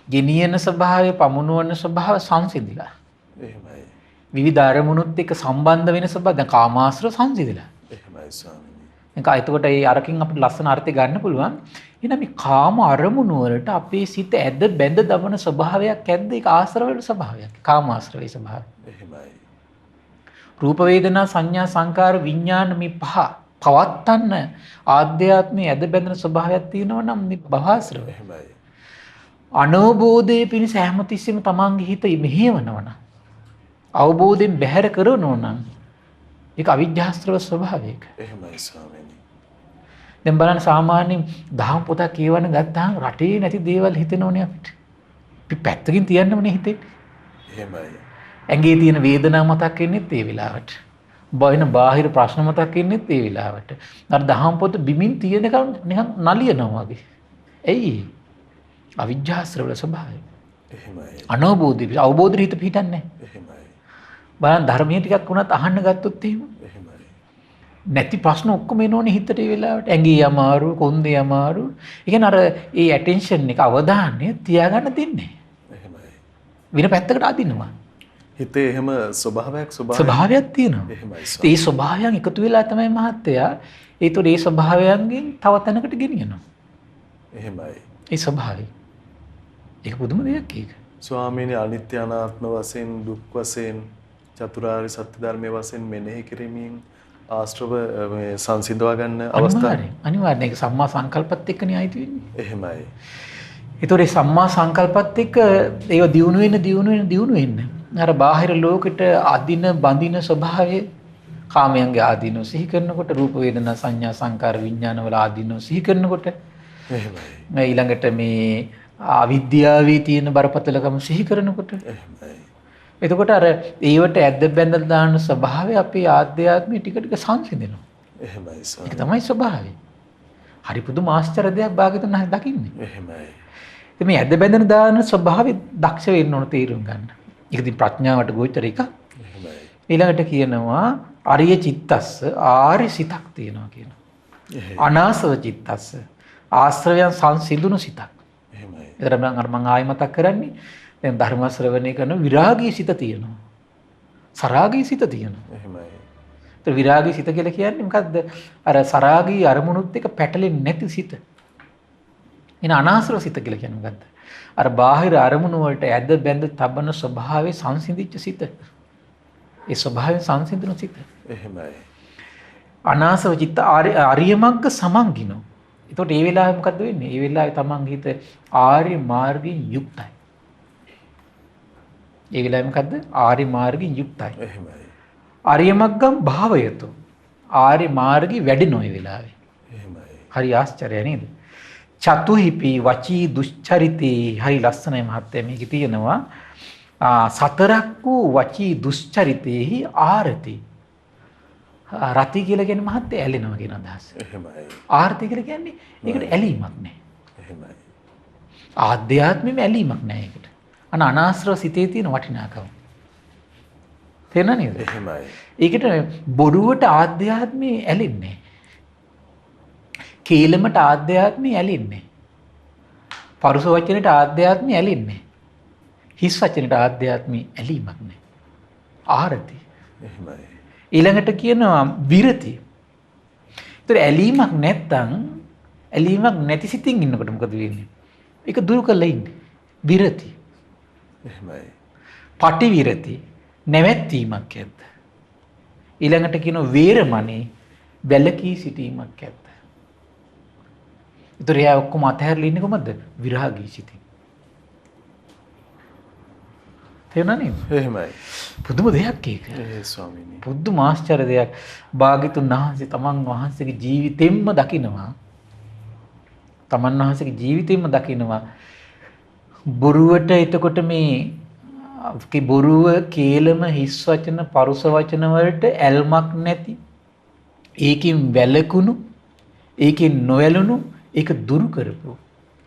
ගෙනියන ස්වභාවය, පමුණුවන ස්වභාව සංසිඳිලා. එහෙමයි. විවිධ අරමුණුත් එක්ක සම්බන්ධ වෙන ස්වභාව දැන් කාමාශ්‍රව සංසිඳිලා. එහෙමයි ස්වාමීනි. එතකොට ඒ අරකින් අපිට ලස්සන අර්ථය ගන්න පුළුවන්. එහෙනම් මේ කාම අරමුණු වලට අපේ සිත ඇද බැඳ දමන ස්වභාවයක් ඇද්ද? ඒක ආශ්‍රවවල ස්වභාවයක්. කාමාශ්‍රවයේ ස්වභාවය. එහෙමයි. රූප වේදනා සංඥා සංකාර විඥාන මේ පහ පවත්තන්න ආධ්‍යාත්මයේ ඇද බැඳෙන ස්වභාවයක් තියෙනවා නම් මේ භවආශ්‍රව. එහෙමයි. අනවබෝධයේ පිණිස හැමතිස්සෙම තමන්ගේ හිත මෙහෙවනවා නම් අවබෝධයෙන් බැහැර කරනවා නම් ඒක අවිජ්ජාස්ත්‍රව ස්වභාවයක. එහෙමයි ස්වාමීනි. දැන් බලන්න සාමාන්‍යයෙන් දහම් පොතක් කියවන ගත්තාම රටේ නැති දේවල් හිතෙනවනේ අපිට. අපි පැත්තකින් තියන්නමනේ හිතේ. එහෙමයි. ඇඟේ තියෙන වේදනාව මතක් වෙන්නේත් ඒ වෙලාවට. බයින බාහිර ප්‍රශ්න මතක් වෙන්නේත් ඒ වෙලාවට. අර දහම් පොත බිමින් තියෙනකම් නිකන් නලියනවා වගේ. එයි අවිජ්ජාස්ත්‍රවල ස්වභාවය. එහෙමයි. අනවබෝධය අවබෝධය හිත පිටින්නේ නැහැ. එහෙමයි. බලන්න ධර්මයේ ටිකක් වුණත් අහන්න ගත්තොත් එහෙම එහෙමයි. නැති ප්‍රශ්න ඔක්කොම එනෝනේ හිතට ඒ වෙලාවට. ඇඟේ අමාරු, කොන්දේ අමාරු. ඒ කියන්නේ අර ඒ ඇටෙන්ෂන් එක අවධානය තියාගන්න දෙන්නේ. එහෙමයි. වෙන පැත්තකට අදිනවා. හිතේ එහෙම ස්වභාවයක් ස්වභාවයක් තියෙනවා. එහෙමයි. ඒ ස්වභාවයන් එකතු වෙලා තමයි මහත්තයා ඒතකොට ඒ ස්වභාවයන්ගෙන් තව තැනකට ගෙනියනවා. එහෙමයි. ඒ ස්වභාවය. ඒක පුදුම දෙයක් ඒක. ස්වාමීනි අනිත්‍ය අනාත්ම වශයෙන් දුක් වශයෙන් චතුරාර්ය සත්‍ය ධර්මයේ වශයෙන් මෙනෙහි කිරීමෙන් ආශ්‍රව මේ සංසිඳවා ගන්න අවස්ථාව. අනිවාර්යයෙන් ඒක සම්මා සංකල්පත් එක්කනේ ආйти වෙන්නේ. එහෙමයි. ඒතකොට ඒ සම්මා සංකල්පත් එක්ක ඒව දියුණු වෙන්න. අර බාහිර ලෝකෙට අදින බඳින ස්වභාවය කාමයන්ගේ ආදීනෝ සිහි කරනකොට රූප වේදනා සංඥා සංකාර විඥාන වල ආදීනෝ සිහි කරනකොට එහෙමයි. ඊළඟට මේ අවිද්‍යාවේ තියෙන බරපතලකම සිහි කරනකොට එහෙමයි. එතකොට අර ඒවට ඇද්ද බැඳලා දාන ස්වභාවය අපේ ආධ්‍යාත්මයේ ටික ටික සංසිඳෙනවා. එහෙමයි ඒක ස්වාමී. තමයි ස්වභාවය. හරි පුදුම ආශ්චර්ය දෙයක් භාගතුන් නැහැ දකින්නේ. එහෙමයි. ඉතින් මේ ඇද්ද බැඳන දාන ස්වභාවය දක්ෂ වෙන්න ඕන තීරුම් ගන්න. ඒක ඉතින් ප්‍රඥාවට ගෝචර එකක්. එහෙමයි. ඊළඟට කියනවා අරිය චිත්තස්ස ආරි සිතක් තියෙනවා කියනවා. අනාසව චිත්තස්ස ආශ්‍රවයන් සංසිඳුණු සිතක්. එහෙමයි. ඒතර මම ආයෙ මතක් කරන්නේ දැන් ධර්ම ශ්‍රවණය කරන විරාගී සිත තියෙනවා. සරාගී සිත තියෙනවා. එහෙමයි. ඒතර විරාගී සිත කියලා කියන්නේ මොකද්ද? අර සරාගී අරමුණුත් එක්ක පැටලෙන්නේ නැති සිත. එන අනාශ්‍රව සිත කියලා කියන්නේ මොකද්ද? අර බාහිර අරමුණු වලට ඇද බැඳ තබන ස්වභාවයේ සංසිඳිච්ච සිත. ඒ ස්වභාවයෙන් සංසිඳුණු සිත. එහෙමයි. අනාසව චිත්ත ආර්ය මග්ග සමන්ගිනෝ. එතකොට ඒ වෙලාවේ මොකද්ද වෙන්නේ? ඒ වෙලාවේ තමන්ගේ හිත ආර්ය මාර්ගයෙන් යුක්තයි. ඒ වෙලාවේ මොකද්ද? ආර්ය මාර්ගයෙන් යුක්තයි. එහෙමයි. ආර්ය මග්ගම් භාවයතු. ආර්ය මාර්ගي වැඩිනෝ ඒ වෙලාවේ. එහෙමයි. හරි ආශ්චර්යයි නේද? චතුහිපි වචී දුස්චරිතේ හරි ලස්සනයි මහත්තයා මේකේ තියෙනවා. සතරක් වූ වචී දුස්චරිතේහි ආරති. රති කියලා කියන්නේ මහත්තයා ඇලෙනවා කියන අදහස. එහෙමයි. ආර්ති කියලා කියන්නේ ඒකට ඇලීමක් නෑ. එහෙමයි. ආධ්‍යාත්මෙම ඇලීමක් නැහැ ඒකට. අනාශ්‍රව සිතේ තියෙන වටිනාකම. තේරෙනව නේද? එහෙමයි. ඒකට බොරුවට ආධ්‍යාත්මේ ඇලෙන්නේ. කේලමට ආධ්‍යාත්මේ ඇලෙන්නේ. පරුස වචනට ආධ්‍යාත්මේ ඇලෙන්නේ. හිස් වචනට ආධ්‍යාත්මේ ඇලීමක් නැහැ. ආරති. එහෙමයි. ඊළඟට කියනවා විරති. ඒතර ඇලීමක් නැත්තම් ඇලීමක් නැති සිතින් ඉන්නකොට මොකද වෙන්නේ? ඒක දුරු කරලා ඉන්නේ. විරති. එහෙමයි. පටි විරති. නැවැත්වීමක් ඇද්ද. ඊළඟට කියනවා වේරමණී වැළකී සිටීමක් ඇද්ද. ඒතර එයා ඔක්කොම අතහැරලා ඉන්නේ කොහමද? විරාගී සිතින්. තේරුණා නේද? එහෙමයි. පුදුම දෙයක් ඒක. ඒ ස්වාමීනි. පුදුම ආශ්චර්ය දෙයක්. භාග්‍යතුන් වහන්සේ තමන් වහන්සේගේ ජීවිතෙන්ම දකිනවා. තමන් වහන්සේගේ ජීවිතෙන්ම දකිනවා. බොරුවට එතකොට මේ බොරුව කේලම හිස් වචන පරුස වචන වලට ඇල්මක් නැති. ඒකෙන් වැළකුණු ඒකෙන් නොයලුණු ඒක දුරු කරපු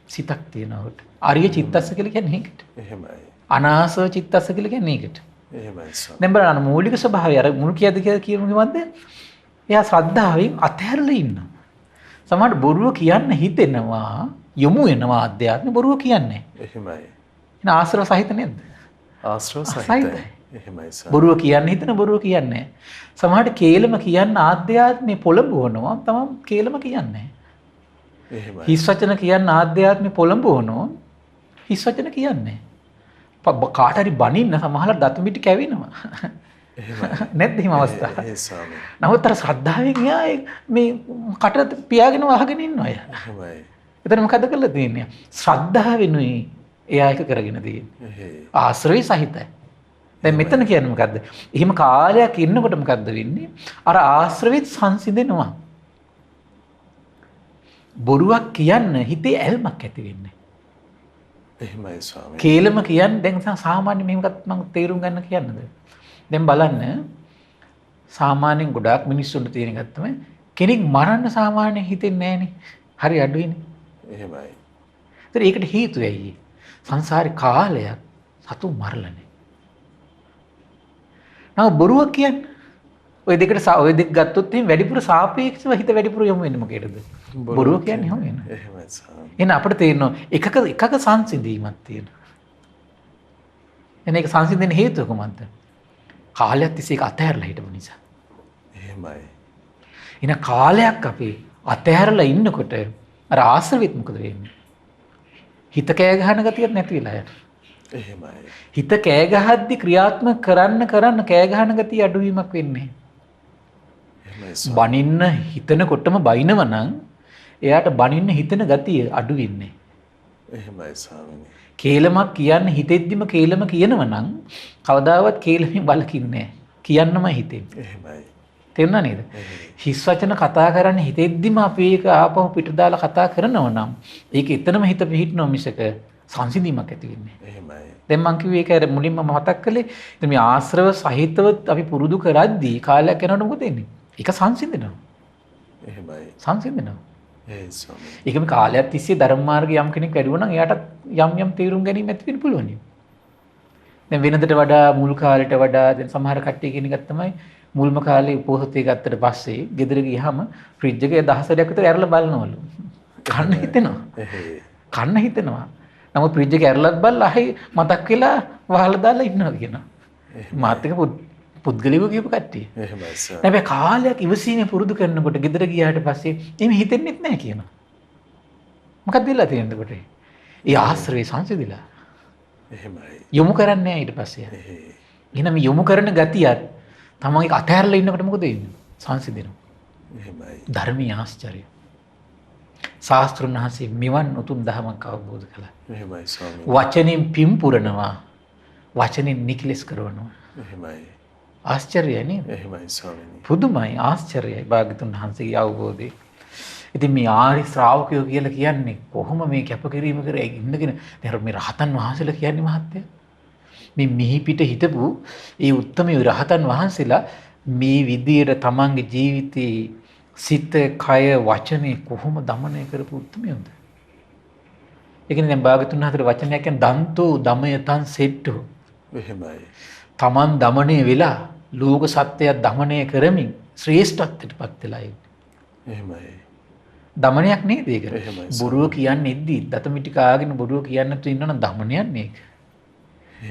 සිතක් තියනවට. ආර්ය චිත්තස්ස කියලා කියන්නේ ඒකට. එහෙමයි. අනාසව චිත්තස්ස කියලා කියන්නේ ඒකට. එහෙමයි ස්වාමී. දැන් බලන්න මූලික ස්වභාවය අර මුල් කියද කියලා කියමු මොකද්ද? එයා ශ්‍රද්ධාවෙන් අතහැරලා ඉන්නවා. සමහරට බොරුව කියන්න හිතෙනවා යොමු වෙනවා අධ්‍යාත්ම බොරුව කියන්නේ. එහෙමයි. එන ආශ්‍රව සහිත නේද? ආශ්‍රව සහිතයි. සහිතයි. එහෙමයි ස්වාමී. බොරුව කියන්න හිතන බොරුව කියන්නේ. සමහරට කේලම කියන්න ආධ්‍යාත්මේ පොළඹවනවා තමයි කේලම කියන්නේ. එහෙමයි. හිස් වචන කියන්න ආධ්‍යාත්මේ පොළඹවනවා හිස් වචන කියන්නේ. කාට හරි බනින්න සමහරවල් දතු මිටි කැවෙනවා. එහෙමයි. නැද්ද එහෙම අවස්ථා? ඒ ස්වාමී. නමුත් අර ශ්‍රද්ධාවෙන් එයා මේ කට පියාගෙන වහගෙන ඉන්නවා අය. එහෙමයි. එතන මොකද කරලා තියෙන්නේ? ශ්‍රද්ධාවෙනුයි එයා එක කරගෙන තියෙන්නේ. එහෙයි. ආශ්‍රය සහිතයි. දැන් මෙතන කියන්නේ මොකද්ද? එහෙම කාලයක් ඉන්නකොට මොකද්ද වෙන්නේ? අර ආශ්‍රවෙත් සංසිඳෙනවා. බොරුවක් කියන්න හිතේ ඇල්මක් ඇති වෙන්නේ. එහෙමයි ස්වාමී. කේලම කියන්නේ දැන් සාමාන්‍ය මේකත් මම තේරුම් ගන්න කියන්නද? දැන් බලන්න සාමාන්‍යයෙන් ගොඩාක් මිනිස්සුන්ට තියෙන එකක් තමයි කෙනෙක් මරන්න සාමාන්‍යයෙන් හිතෙන්නේ නැහනේ. හරි අඩුයිනේ. එහෙමයි. ඒතර ඒකට හේතුව ඇයි? සංසාරේ කාලයක් සතු මරලානේ. නම බොරුවක් කියන්නේ ඔය දෙක ගත්තොත් එහෙනම් වැඩිපුර සාපේක්ෂව හිත වැඩිපුර යොමු වෙන්නේ මොකේද? බොරුව කියන්නේ හොම වෙන. එහෙමයි ස්වාමී. එහෙනම් අපිට තේරෙනවා එකක සංසිඳීමක් තියෙනවා. එන එක සංසිඳෙන හේතුව කොහොමද? කාලයක් තිස්සේ ඒක අතහැරලා හිටපු නිසා. එහෙමයි. එහෙනම් කාලයක් අපි අතහැරලා ඉන්නකොට අර ආශ්‍රවෙත් මොකද වෙන්නේ? හිත කෑ ගහන ගතියක් නැති වෙලා යනවා. එහෙමයි. හිත කෑ ගහද්දි ක්‍රියාත්මක කරන්න කෑ ගහන ගතිය අඩුවීමක් වෙන්නේ. එහෙමයි. බනින්න හිතනකොටම බයිනව නම් එයාට බනින්න හිතන ගතිය අඩු වෙන්නේ. එහෙමයි ස්වාමීනි. කේලමක් කියන්න හිතෙද්දිම කේලම කියනව නම් කවදාවත් කේලමෙන් වලකින්නේ නැහැ. කියන්නම හිතෙන්නේ. එහෙමයි. තේරුණා නේද? හිස් වචන කතා කරන්න හිතෙද්දිම අපි ඒක ආපහු පිට දාලා කතා කරනව නම් ඒක එතනම හිත පිහිටනව මිසක සංසිඳීමක් ඇති වෙන්නේ නැහැ. එහෙමයි. දැන් මම කිව්වේ ඒක අර මුලින්ම මතක් කළේ ඉතින් මේ ආශ්‍රව සහිතව අපි පුරුදු කරද්දී කාලයක් යනකොට මොකද වෙන්නේ? ඒක සංසිඳෙනවා. එහෙමයි. සංසිඳෙනවා. ඒ ස්වාමී. ඒකම කාලයක් තිස්සේ ධර්ම මාර්ගය යම් කෙනෙක් වැඩුවා නම් එයාට යම් තීරුම් ගැනීම ඇති වෙන්න පුළුවන්. දැන් වෙනදට වඩා මුල් කාලෙට වඩා දැන් සමහර කට්ටිය කියන එකක් තමයි මුල්ම කාලේ උපෝසතේ ගත්තට පස්සේ ගෙදර ගියාම ෆ්‍රිජ් එකේ දහසක් විතර ඇරලා බලනවලු. කන්න හිතෙනවා. එහෙයි. කන්න හිතෙනවා. නමුත් ෆ්‍රිජ් එක ඇරලත් බලලා ආයි මතක් වෙලා වහලා දාලා ඉන්නවා කියනවා. මාත් එක පුද්ගලිකව කියපු කට්ටිය. එහෙමයි ස්වාමී. හැබැයි කාලයක් ඉවසීමේ පුරුදු කරනකොට ගෙදර ගියාට පස්සේ එහෙම හිතෙන්නෙත් නැහැ කියනවා. මොකක්ද වෙලා තියෙන්නේ කොට? ඒ ආශ්‍රවේ සංසිඳිලා. එහෙමයි. යොමු කරන්නේ නැහැ ඊට පස්සේ. එහෙයි. එහෙනම් යොමු කරන ගතියත් තමන්ගේ අතහැරලා ඉන්නකොට මොකද වෙන්නේ? සංසිඳෙනවා. එහෙමයි. ධර්මීය ආශ්චර්යය. ශාස්ත්‍රුන් වහන්සේ මෙවන් උතුම් ධර්මයක් අවබෝධ කළා. එහෙමයි ස්වාමී. වචනෙන් පින් පුරනවා. වචනෙන් නිකලස් කරනවා. එහෙමයි. ආශ්චර්යයි නේද? එහෙමයි ස්වාමීනි. පුදුමයි ආශ්චර්යයි භාග්‍යතුන් වහන්සේගේ අවබෝධය. ඉතින් මේ ආරි ශ්‍රාවකයෝ කියලා කියන්නේ කොහොම මේ කැපකිරීම කර ඉන්නගෙන දැන් මේ රහතන් වහන්සේලා කියන්නේ මහත්තයා. මේ මිහි පිට හිටපු ඒ උත්තමී රහතන් වහන්සේලා මේ විදියට තමන්ගේ ජීවිතේ සිත, කය, වචනේ කොහොම দমনය කරපු උත්තමියෝද? ඒ කියන්නේ දැන් භාගතුන් වහන්සේ වචනයක් කියන්නේ දන්තෝ දමයතං සෙට්ටෝ. එහෙමයි. තමන් දමණය වෙලා ලෝක සත්‍යය දමණය කරමින් ශ්‍රේෂ්ඨත්වයටපත් වෙලා ඉන්නේ. එහෙමයි. දමනයක් නේද ඒක? එහෙමයි. බොරුව කියන්නේ නැද්දි දතමිටි කාගෙන බොරුව කියන්නේ නැතුව ඉන්නවනම් දමනයක් නේක.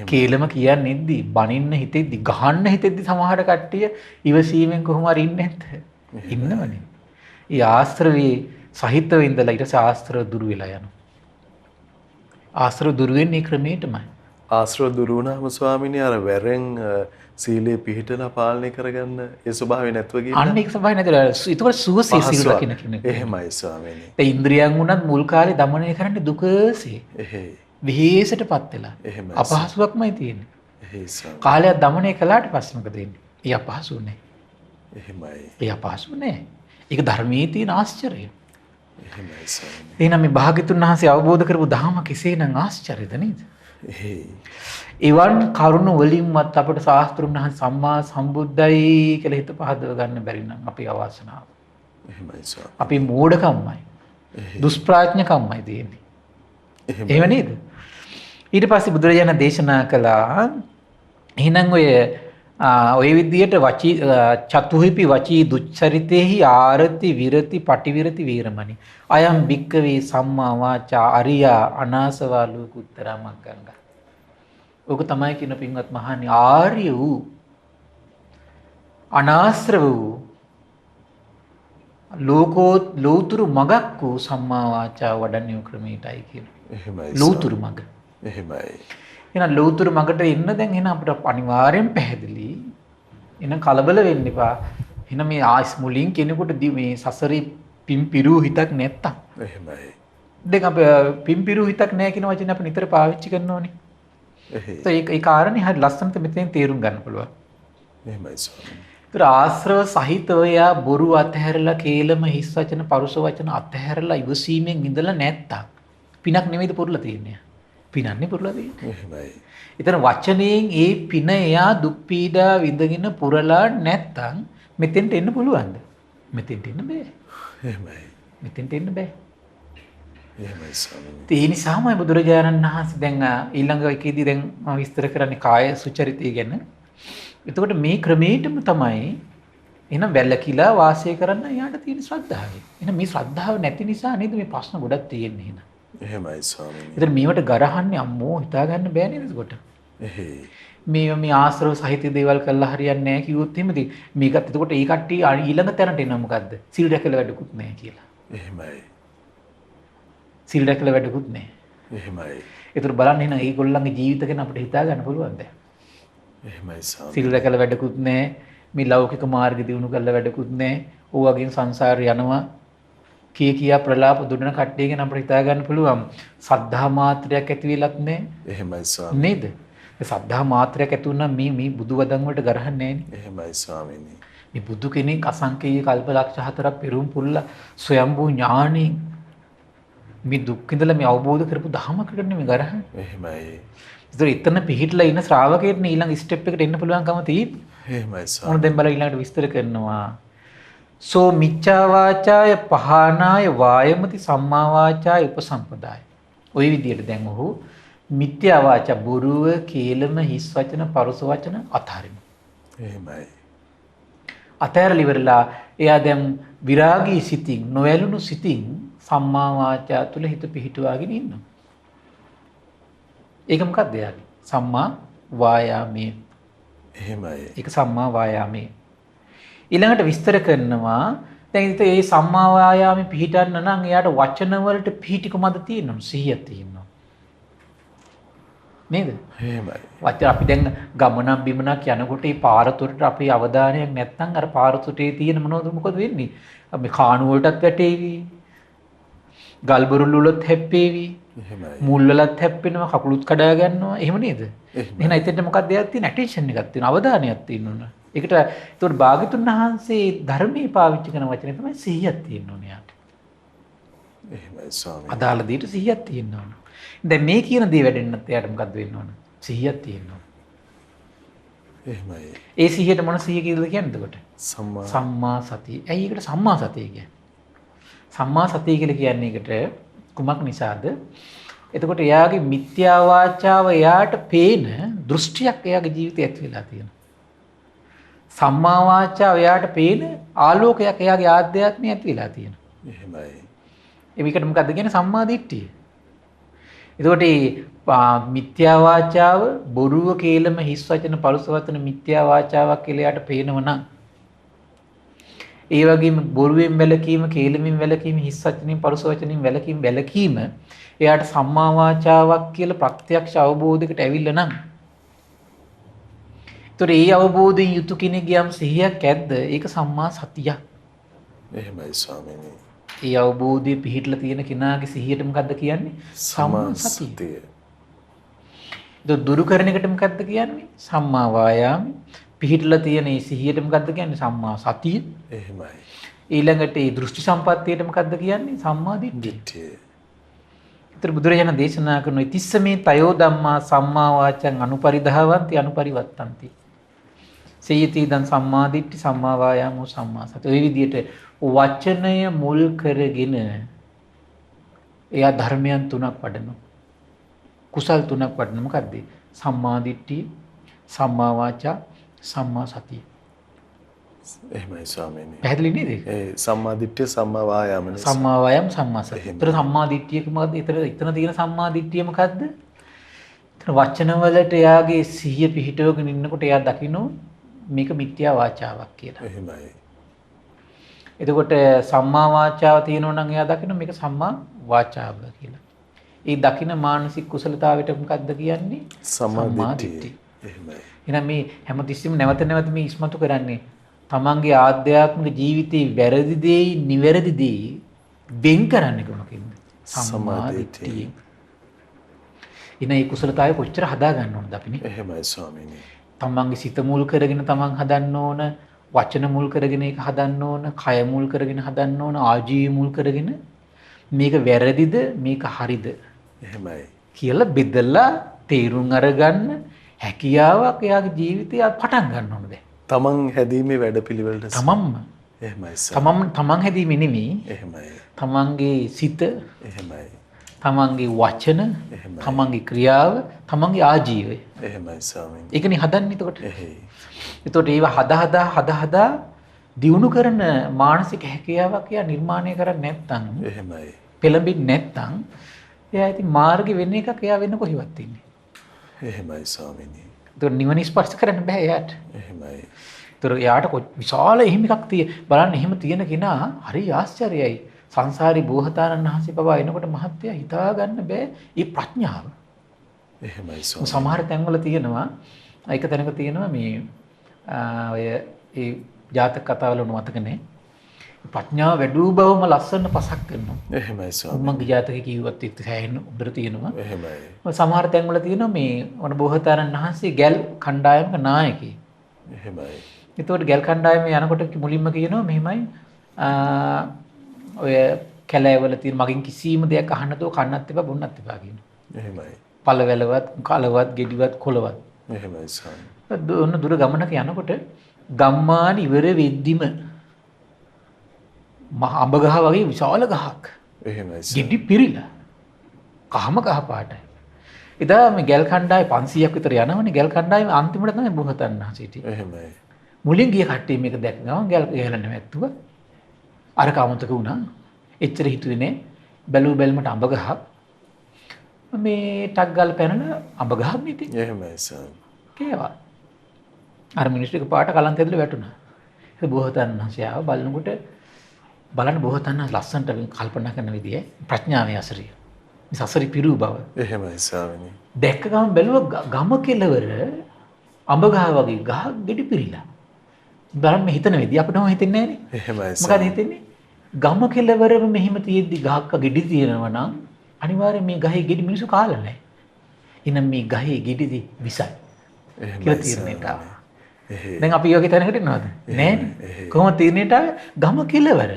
කේලම කියන්නේ නැද්දි බනින්න හිතෙද්දි ගහන්න හිතෙද්දි සමහර කට්ටිය ඉවසීමෙන් කොහොම හරි ඉන්නේ නැද්ද? ඉන්නවනේ. ඒ ආශ්‍රවයේ සහිතව ඉඳලා ඊට පස්සේ ආශ්‍රව දුරු වෙලා යනවා. ආශ්‍රව දුරු වෙන්නේ ක්‍රමයටමයි. ආශ්‍රව දුරු වුණාම ස්වාමීනි අර වැරෙන් සීලේ පිහිටලා පාලනය කරගන්න ඒ ස්වභාවය නැතුව ගිහින් අන්න ඒක ස්වභාවය නැතිලා ඒතකොට සුවසේ සීල රකින්න කෙනෙක්. එහෙමයි ස්වාමීනි. ඒ ඉන්ද්‍රියයන් උනත් මුල් කාලේ දමනය කරන්න දුකසේ. එහෙයි. විහෙසටපත් වෙලා. එහෙමයි. අපහසුයක්මයි තියෙන්නේ. එහෙයි ස්වාමීනි. කාලයක් දමනය කළාට පස්සේ මොකද වෙන්නේ? ඒ අපහසු නෑ. එහෙමයි. ඒ අපහසු නෑ. ඒක ධර්මයේ තියෙන ආශ්චර්යය. එහෙමයි ස්වාමීනි. එහෙනම් මේ භාග්‍යතුන් වහන්සේ අවබෝධ කරපු ධහම කෙසේනම් ආශ්චර්යද නේද? එහෙයි. එවන් කරුණ වලින්වත් අපට ශාස්ත්‍රුන් වහන්සේ සම්මා සම්බුද්දයි කියලා හිත පහදව ගන්න බැරි නම් අපේ අවාසනාව. එහෙමයි ස්වාමීනි. අපේ මෝඩකම්මයි. දුෂ්ප්‍රඥකම්මයි තියෙන්නේ. එහෙම නේද? ඊට පස්සේ බුදුරජාණන් දේශනා කළා එහෙනම් ඔය විදියට වචී චතුහිපි වචී දුච්චරිතේහි ආරති විරති පටිවිරති වීරමණි අයම් භික්කවේ සම්මා වාචා අරියා අනාසවා ලෝකුත්තරා මග්ගංග. ඕක තමයි කියන පින්වත් මහණනි ආර්ය වූ අනාශ්‍රව වූ ලෝතුරු මගක් වූ සම්මා වාචා වඩන්නේ ක්‍රමයටයි කියනවා. එහෙමයි. ලෝතුරු මග. එහෙමයි. එහෙනම් ලෝතුරු මගට එන්න දැන් එහෙනම් අපිට අනිවාර්යෙන් පැහැදිලි. එහෙනම් කලබල වෙන්න එපා. එහෙනම් මේ ආස් මුලින් කෙනෙකුට මේ සසරේ පිම්පිරු හිතක් නැත්තම්. එහෙමයි. දැන් අපි පිම්පිරු හිතක් නැහැ කියන වචනේ අපි නිතර පාවිච්චි කරනෝනේ. එහෙයි. ඒ කාරණේ හරි ලස්සනට මෙතෙන් තේරුම් ගන්න පුළුවන්. එහෙමයි ස්වාමීනි. ඒතර ආශ්‍රව සහිතව යා බොරු අතහැරලා කේලම හිස් වචන පරුස වචන අතහැරලා ඉවසීමෙන් ඉඳලා නැත්තම් පිනක් නෙමෙයිද පුරලා තියෙන්නේ. පිනන්නේ පුරලා තියෙන්නේ. එහෙමයි. එතන වචනයෙන් ඒ පින එයා දුක් පීඩා විඳගෙන පුරලා නැත්තම් මෙතෙන්ට එන්න පුළුවන්ද? මෙතෙන්ට එන්න බෑ. එහෙමයි. මෙතෙන්ට එන්න බෑ. එහෙමයි ස්වාමීනි. ඒ නිසාමයි බුදුරජාණන් වහන්සේ දැන් ඊළඟ එකේදී දැන් මම විස්තර කරන්නේ කාය සුචරිතය ගැන. එතකොට මේ ක්‍රමයටම තමයි එහෙනම් වැළකීලා වාසය කරන්න යාට තියෙන ශ්‍රද්ධාව. එහෙනම් මේ ශ්‍රද්ධාව නැති නිසා නේද මේ ප්‍රශ්න ගොඩක් තියෙන්නේ එහෙනම්. එහෙමයි ස්වාමීනි. ඒතර මේවට ගරහන්නේ අම්මෝ හිතා ගන්න බෑ නේද එතකොට. එහෙයි. මේ ආශ්‍රව සහිත දේවල් කළා හරියන්නේ නැහැ කිව්වොත් එහෙමද මේකත් එතකොට ඒ කට්ටිය ඊළඟ තැනට එනවා මොකද්ද? සිල් රැකලා වැඩකුත් නැහැ කියලා. එහෙමයි. සිල් රැකලා වැඩකුත් නැහැ. එහෙමයි. ඒතර බලන්න එහෙනම් ඒගොල්ලන්ගේ ජීවිත ගැන අපිට හිතා ගන්න පුළුවන්ද? එහෙමයි ස්වාමීනි. සිල් රැකලා වැඩකුත් නැහැ. මේ ලෞකික මාර්ග දියුණු කරලා වැඩකුත් නැහැ. ඕ වගේ සංසාරේ යනවා. කියා ප්‍රලාප දුන්න කට්ටිය ගැන අපිට හිතා ගන්න පුළුවන්. සද්ධා මාත්‍රයක් ඇති වෙලත් නැහැ. එහෙමයි ස්වාමීනි. නේද? ඒ සද්ධා මාත්‍රයක් ඇති වුණා මේ බුදු වදන් වලට ගරහන්නේ නැහැ. එහෙමයි ස්වාමීනි. මේ බුදු කෙනෙක් අසංකේය කල්පලක්ෂ 4ක් පෙරම් පුල්ලා ස්වයම්බූ ඥාණින් මේ දුක් ඉඳලා මේ අවබෝධ කරපු ධහමකට නෙමෙයි ගරහන්නේ. එහෙමයි. ඒතර එතන පිහිටලා ඉන්න ශ්‍රාවකයෙක් නේ ඊළඟ ස්ටෙප් එකට එන්න පුළුවන්කම තියෙන්නේ. එහෙමයි ස්වාමීනි. මොන දැන් බලලා ඊළඟට විස්තර කරනවා. සෝ මිච්ඡා වාචාය පහනාය වායමති සම්මා වාචාය උපසම්පදාය. ওই විදිහට දැන් ඔහු මිත්‍යා වාචා බොරුව කේලම හිස් වචන පරුස වචන අතහරිනවා. එහෙමයි. අතහැරලා ඉවරලා එයා දැන් විරාගී සිතින් නොයලුණු සිතින් සම්මා වාචා තුල හිත පිහිටුවාගෙන ඉන්නවා. ඒක මොකක්ද යාගේ? සම්මා වායාමයේ. එහෙමයි. ඒක සම්මා වායාමයේ. ඊළඟට විස්තර කරනවා දැන් ඉතින් මේ සම්මා වායාමයේ පිහිටන්න නම් එයාට වචන වලට පිහිටිකමද තියෙනවා සිහියක් තියෙනවා. නේද? එහෙමයි. වචන අපි දැන් ගමනක් බිමනක් යනකොට මේ පාරතොරට අපේ අවධානයක් නැත්නම් අර පාරතොටේ තියෙන මොකද වෙන්නේ? අපි කාණු වලටත් වැටේවි. ගල්බරුල් වලත් හැප්පේවි. එහෙමයි. මුල් වලත් හැප්පෙනවා කකුලුත් කඩා ගන්නවා. එහෙම නේද? එහෙනම් එතෙන්ට මොකක්ද දෙයක් තියෙන ඇටෙන්ෂන් එකක් තියෙන අවධානයක් තියෙනවා. ඒකට ඒතකොට භාග්‍යතුන් වහන්සේ ධර්මයේ පාවිච්චි කරන වචනේ තමයි සිහියක් තියෙන්න ඕනේ යාට. එහෙමයි ස්වාමීනි. අදාළ දෙයට සිහියක් තියෙන්න ඕන. දැන් මේ කියන දේ වැඩෙන්නත් එයාට මොකද්ද වෙන්න ඕන? සිහියක් තියෙන්න ඕන. එහෙමයි. ඒ සිහියට මොන සිහිය කියලාද කියන්නේ එතකොට? සම්මා සම්මා සතිය. ඇයි ඒකට සම්මා සතිය කියන්නේ? සම්මා සතිය කියලා කියන්නේ ඒකට කුමක් නිසාද? එතකොට එයාගේ මිත්‍යා වාචාව එයාට පේන දෘෂ්ටියක් එයාගේ ජීවිතේ ඇති වෙලා තියෙනවා. සම්මා වාචාව එයාට පේන ආලෝකයක් එයාගේ ආධ්‍යාත්මය ඇති වෙලා තියෙනවා. එහෙමයි. ඒකට මොකද්ද කියන්නේ සම්මා දිට්ඨිය. එතකොට මේ මිත්‍යා වාචාව බොරුව කේලම හිස් වචන පරුස වචන මිත්‍යා වාචාවක් කියලා එයාට පේනව නම් ඒ වගේම බොරුවෙන් වැළකීම කේලමෙන් වැළකීම හිස් වචනින් පරුස වචනින් වැළකීම එයාට සම්මා වාචාවක් කියලා ප්‍රත්‍යක්ෂ අවබෝධයකට ඇවිල්ලා නම් ඒතර ඒ අවබෝධයෙන් යුතු කෙනෙක්ගේ යම් සිහියක් ඇද්ද ඒක සම්මා සතියක්. එහෙමයි ස්වාමීනි. ඒ අවබෝධය පිහිටලා තියෙන කෙනාගේ සිහියට මොකද්ද කියන්නේ? සම්මා සතිය. දුරු කරන එකට මොකද්ද කියන්නේ? සම්මා වායාම. පිහිටලා තියෙන මේ සිහියට මොකද්ද කියන්නේ? සම්මා සතිය. එහෙමයි. ඊළඟට මේ දෘෂ්ටි සම්පත්තියට මොකද්ද කියන්නේ? සම්මා දිට්ඨිය. ඒතර බුදුරජාණන් දේශනා කරන ඉතිස්ස මේ තයෝ ධම්මා සම්මා වාචං අනුපරිධාවಂತಿ අනුපරිවත්තಂತಿ. සේයති දන් සම්මා දිට්ඨි සම්මා වායාමෝ සම්මා සති. ඔය විදිහට වචනය මුල් කරගෙන එයා ධර්මයන් තුනක් වඩනවා. කුසල් තුනක් වඩනවා. මොකද්ද? සම්මා දිට්ඨිය, සම්මා වාචා, සම්මා සතිය. එහෙමයි ස්වාමීනි. පැහැදිලි නේද? ඒ සම්මා දිට්ඨිය සම්මා වායාම නේ. සම්මා වායාම සම්මා සතිය. ඒතර සම්මා දිට්ඨියක මොකද්ද? එතන තියෙන සම්මා දිට්ඨිය මොකද්ද? එතන වචන වලට එයාගේ සිහිය පිහිටවගෙන ඉන්නකොට එයා දකින්න මේක මිත්‍යා වාචාවක් කියලා. එහෙමයි. එතකොට සම්මා වාචාව තියෙනවා නම් එයා දකින්න මේක සම්මා වාචාව කියලා. ඒ දකින්න මානසික කුසලතාවයට මොකද්ද කියන්නේ? සම්මා දිට්ඨිය. එහෙමයි. එහෙනම් මේ හැමතිස්සෙම නැවත නැවත මේ ඉස්මතු කරන්නේ තමන්ගේ ආධ්‍යාත්මික ජීවිතේ වැරදි දෙයි නිවැරදි දෙයි වෙන් කරන්නේ කොහොමද? සම්මා දිට්ඨිය. ඉතින් කුසලතාවය කොච්චර හදා ගන්න ඕනද අපිනේ? එහෙමයි ස්වාමීනි. තමන්ගේ සිත මුල් කරගෙන තමන් හදන්න ඕන, වචන මුල් කරගෙන ඒක හදන්න ඕන, කය මුල් කරගෙන හදන්න ඕන, ආජීව මුල් කරගෙන මේක වැරදිද මේක හරිද එහෙමයි කියලා බෙදලා තීරුම් අරගන්න හැකියාවක් එයාගේ ජීවිතය පටන් ගන්න ඕන දැන්. තමන් හැදීමේ වැඩපිළිවෙලට තමන්ම එහෙමයි තමන් හැදීමේ නෙමෙයි. එහෙමයි. තමන්ගේ සිත, එහෙමයි. තමන්ගේ වචන, එහෙමයි. තමන්ගේ ක්‍රියාව, තමන්ගේ ආජීවය. එහෙමයි ස්වාමීනි. ඒකනේ හදන්නේ එතකොට. එහෙයි. එතකොට ඒව හදා දියුණු කරන මානසික හැකියාවක් එයා නිර්මාණය කරන්නේ නැත්නම් එහෙමයි. පෙළඹෙන්නේ නැත්නම් එයා ඉතින් මාර්ගෙ වෙන එකක් එයා වෙන කොහෙවත් ඉන්නේ. එහෙමයි ස්වාමීනි. ඒතකොට නිවන ස්පර්ශ කරන්න බෑ එයාට. එහෙමයි. ඒතකොට එයාට විශාල එහෙම එකක් බලන්න එහෙම තියෙන කෙනා හරි ආශ්චර්යයි. සංසාරී බෝසතාණන් වහන්සේ පවා එනකොට මහත්ය හිතා ගන්න බෑ මේ ප්‍රඥාව. එහෙමයි ස්වාමීනි. සමහර තැන්වල තියෙනවා ඒක තැනක තියෙනවා මේ ඔය ඒ ජාතක කතාවල මතකනේ ප්‍රඥාව වැඩි බවම ලස්සන පසක් කරනවා. එහෙමයි ස්වාමීනි. මගේ ජාතකේ කිව්වත් එක්ක සෑහෙන උඩට තියෙනවා. එහෙමයි. සමහර තැන්වල තියෙනවා මේ වන බෝසතාණන් වහන්සේ ගැල් කණ්ඩායමක නායකයෙක්. එහෙමයි. ඒතකොට ගැල් කණ්ඩායමේ යනකොට මුලින්ම කියනවා මෙහෙමයි ඔය කැලෑවල තියෙන මගෙන් කිසිම දෙයක් අහන්න දෝ කන්නත් එපා බොන්නත් එපා කියනවා. එහෙමයි. පළවැලවත් කලවත් ගෙඩිවත් කොළවත්. එහෙමයි ස්වාමීනි. ඔන්න දුර ගමනක යනකොට ගම්මාන ඉවර වෙද්දිම මහ අඹ ගහ වගේ විශාල ගහක්. එහෙමයි. ගෙඩි පිරිලා. කහම කහ පාටයි. එදා මේ ගැල් කණ්ඩායම 500ක් විතර යනවනේ ගැල් කණ්ඩායම අන්තිමට තමයි බෝසතාණන් වහන්සේ හිටියේ. එහෙමයි. මුලින් ගිය කට්ටිය මේක දැක්ක ගමන් ගැල් ගහලා නැවැත්තුව. අර කාමතක වුණා. එච්චර හිතුවේ නෑ. බැලුව බැලමට අඹ ගහක්. මේ ටක් ගාලා පැනන අඹ ගහක් නෙටි. එහෙමයි ස්වාමීනි. කේවා. අර මිනිස්සු එක පාට කලන්ත ඇදලා වැටුණා. ඒ බෝසතාණන් වහන්සේ ආව බලනකොට බලන්න බෝසතාණන් ලස්සනට කල්පනා කරන විදිය ප්‍රඥාවේ අසරිය. මේ සසරි පිරු බව. එහෙමයි ස්වාමීනි. දැක්ක ගමන් බැලුව ගම කෙලවර අඹ ගහ වගේ ගහ ගෙඩි පිරීලා. බලන්න හිතන විදිය අපිටම හිතෙන්නේ නෑනේ. එහෙමයි. මොකද හිතෙන්නේ? ගම කෙලවරම මෙහිම තියෙද්දි ගහක ගෙඩි තියෙනවා නම් අනිවාර්යයෙන් මේ ගහේ ගෙඩි මිනිස්සු කාලා නැහැ. එහෙනම් මේ ගහේ ගෙඩිදි විසයි. කියලා තීරණයට ආවා. දැන් අපි යෝගේ තැනකට එනවද? නෑනේ. කොහොමද තීරණයට ආවේ? ගම කෙලවර.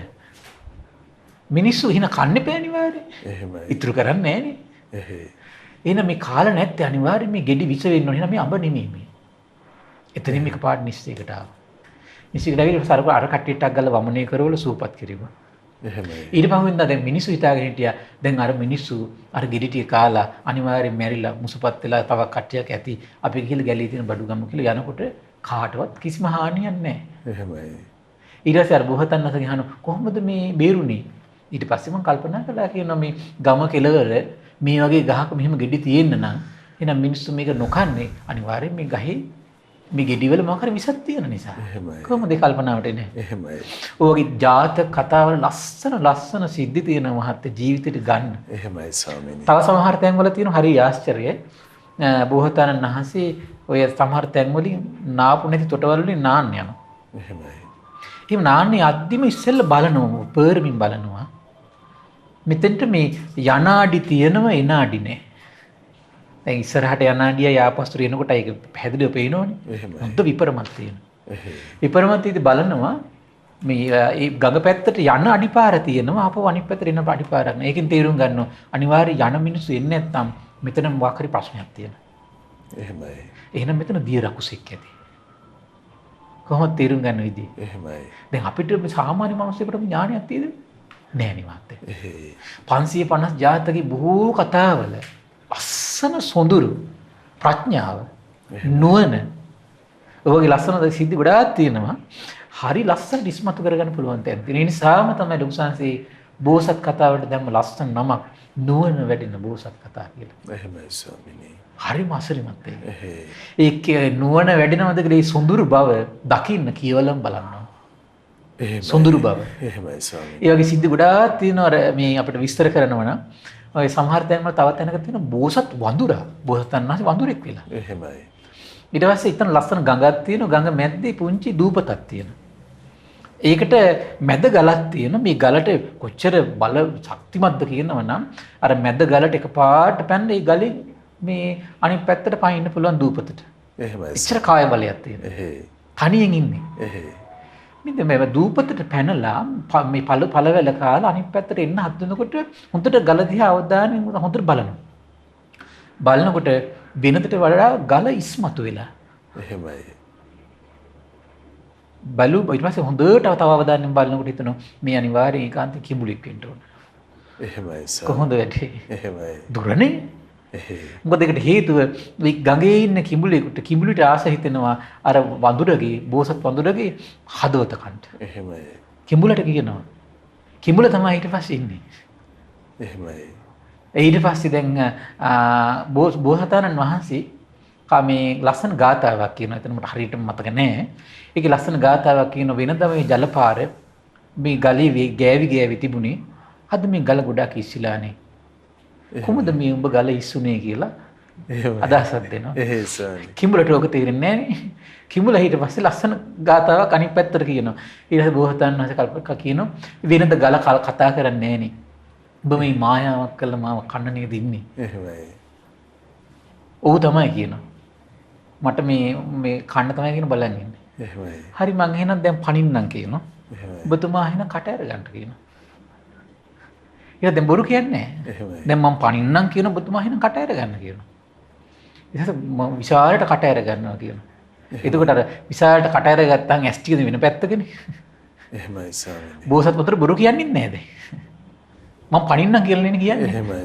මිනිස්සු හින කන්න එපා අනිවාර්යයෙන්. එහෙමයි. ඉතුරු කරන්නේ නෑනේ. එහෙයි. එහෙනම් මේ කාලා නැත්තේ අනිවාර්යයෙන් මේ ගෙඩි විස වෙන්න ඕනේ. එහෙනම් මේ අඹ නෙමෙයි මේ. එතනින් මේක පාට නිශ්චයකට ආවා. නිශ්චයකට ඇවිල්ලා සරක අර කට්ටියටක් ගාලා වමනේ කරවල සූපත් කිරීම. එහෙමයි. ඊට පහුවෙන්ද දැන් මිනිස්සු හිතාගෙන හිටියා දැන් අර මිනිස්සු අර ගෙඩිටිය කාලා අනිවාර්යෙන් මැරිලා මුසුපත් වෙලා තව කට්ටියක් ඇති අපි ගිහලා ගැලේ තියෙන බඩු ගමු කියලා යනකොට කාටවත් කිසිම හානියක් නැහැ. එහෙමයි. ඊට පස්සේ අර බොහෝතන්නස ගහන කොහොමද මේ බේරුනේ? ඊට පස්සේ මම කල්පනා කළා කියනවා මේ ගම කෙලවර මේ වගේ ගහක මෙහෙම ගෙඩි තියෙන්න නම් එහෙනම් මිනිස්සු මේක නොකන්නේ අනිවාර්යෙන් මේ ගහේ මේ ගෙඩිවල මොකක් හරි විසක් තියෙන නිසා. එහෙමයි. කොහොමද ඒ කල්පනාවට එන්නේ? එහෙමයි. ඔයගේ ජාතක කතාවල ලස්සන සිද්ධි තියෙන මහත්ය ජීවිතේට ගන්න. එහෙමයි ස්වාමීනි. තව සමහර තැන්වල තියෙන හරි ආශ්චර්යයි. බෝසතාණන් වහන්සේ ඔය සමහර තැන්වලින් නාපු නැති තොටවල වලින් නාන්න යනවා. එහෙමයි. එහෙම නාන්නේ අද්දිම ඉස්සෙල්ල බලනවා පෙරමින් බලනවා. මෙතෙන්ට මේ යනාඩි තියෙනව එනාඩි නෑ. දැන් ඉස්සරහට යනාඩිය යාපස්තුර එනකොට ඒක පැහැදිලිව පේනවනේ. එහෙමයි. හොඳ විපරමත් තියෙනවා. එහෙයි. විපරමත් බලනවා මේ ඒ ගඟ පැත්තට යන අඩිපාර තියෙනවා ආපහු අනිත් පැත්තට එන අඩිපාරක් නෑ. ඒකෙන් තේරුම් ගන්නවා අනිවාර්යයෙන් යන මිනිස්සු එන්නේ නැත්නම් මෙතන මොකක් හරි ප්‍රශ්නයක් තියෙනවා. එහෙමයි. එහෙනම් මෙතන දිය රකුසෙක් ඇති. කොහොමද තේරුම් ගන්න විදිය? එහෙමයි. දැන් අපිට මේ සාමාන්‍ය මිනිස්සුන්ට ඥානයක් තියෙද? නෑ නේ මාත්තේ. එහෙයි. 550 ජාතකයේ බොහෝ කතාවල ලස්සන සොඳුරු ප්‍රඥාව නුවණ ඔයගේ ලස්සන සිද්ධි ගොඩාක් තියෙනවා. හරි ලස්සන ඉස්මතු කරගන්න පුළුවන් තැන් තියෙන. ඒ නිසාම තමයි ලොකුසන්සේ බෝසත් කතාවට දැම්ම ලස්සන නමක් නුවණ වැඩෙන බෝසත් කතා කියලා. එහෙමයි ස්වාමීනි. හරිම අසරිමත් ඒක. එහෙයි. ඒකේ නුවණ වැඩෙනවද කියලා ඒ සොඳුරු බව දකින්න කියවලම් බලනවා. එහෙමයි. සොඳුරු බව. එහෙමයි ස්වාමීනි. ඒ වගේ සිද්ධි ගොඩාක් තියෙනවා. අර මේ අපිට විස්තර කරනවා නම් ඔය සමහර තැන්වල තව තැනක තියෙන බෝසත් වඳුරා. බෝසත්ණන් වහන්සේ වඳුරෙක් වෙලා. එහෙමයි. ඊට පස්සේ ඉතින් ලස්සන ගඟක් තියෙනවා. ගඟ මැද්දේ පුංචි දූපතක් තියෙනවා. ඒකට මැද ගලක් තියෙනවා. මේ ගලට කොච්චර බල ශක්තිමත්ද කියනවා නම් අර මැද ගලට එකපාරට පැනලා ඒ ගලෙන් මේ අනිත් පැත්තට පයින්න පුළුවන් දූපතට. එහෙමයි. එච්චර කාය බලයක් තියෙනවා. එහෙයි. තනියෙන් ඉන්නේ. එහෙයි. මින්ද මේ දූපතට පැනලා මේ පළවැල කාලා අනිත් පැත්තට එන්න හදනකොට හොඳට ගල දිහා අවධානයෙන් හොඳට බලනවා. බලනකොට වෙනදට වඩා ගල ඉස්මතු වෙලා. එහෙමයි. ඊට පස්සේ හොඳට තව අවධානයෙන් බලනකොට හිතනවා මේ අනිවාර්යෙන් ඒකාන්ත කිඹුලෙක් වෙන්න ඕන. එහෙමයි ස්වාමීනි. කොහොමද වැඩේ? එහෙමයි. දුරනේ. එහෙයි. මොකද ඒකට හේතුව මේ ගඟේ ඉන්න කිඹුලිට ආස හිතෙනවා අර වඳුරගේ බෝසත් වඳුරගේ හදවත කන්ට. එහෙමයි. කිඹුලට කියනවා. කිඹුල තමයි ඊට පස්සේ ඉන්නේ. එහෙමයි. ඊට පස්සේ දැන් බෝසතාණන් වහන්සේ මේ ලස්සන ගාථාවක් කියනවා. එතන මට හරියටම මතක නැහැ. ඒකේ ලස්සන ගාථාවක් කියන වෙනදම මේ ජලපාර මේ ගලේ ගෑවි තිබුණේ. අද මේ ගල ගොඩක් ඉස්සිලානේ. කොහොමද මේ උඹ ගල ඉස්සුනේ කියලා අදහසක් දෙනවා. එහෙයි ස්වාමීනි. කිඹුලට ඕක තේරෙන්නේ නැහැ නේ. කිඹුලා ඊට පස්සේ ලස්සන ගාතාවක් අනිත් පැත්තට කියනවා. ඊට පස්සේ බෝසතාණන් වහන්සේ කල්පනා කියනවා වෙනද ගල කතා කරන්නේ නැහැ නේ. උඹ මේ මායාවක් කළා මාව කන්න නේද ඉන්නේ. එහෙමයි. ඔව් තමයි කියනවා. මට මේ කන්න තමයි කියන බලන් ඉන්නේ. එහෙමයි. හරි මං එහෙනම් දැන් පණින්නම් කියනවා. එහෙමයි. ඔබතුමා එහෙනම් කට ඇර ගන්න කියනවා. ඊට දැන් බොරු කියන්නේ නැහැ. එහෙමයි. දැන් මං පණින්නම් කියන ඔබතුමා එහෙනම් කට ඇර ගන්න කියනවා. ඊට පස්සේ විශාලට කට ඇර ගන්නවා කියනවා. එතකොට අර විශාලට කට ඇර ගත්තාම ඇස් ටික වෙන පැත්තකනේ. එහෙමයි ස්වාමීනි. බෝසත් පුතර බොරු කියන්නේ නැහැ දැන්. මං පණින්නම් කියලා නේ කියන්නේ. එහෙමයි.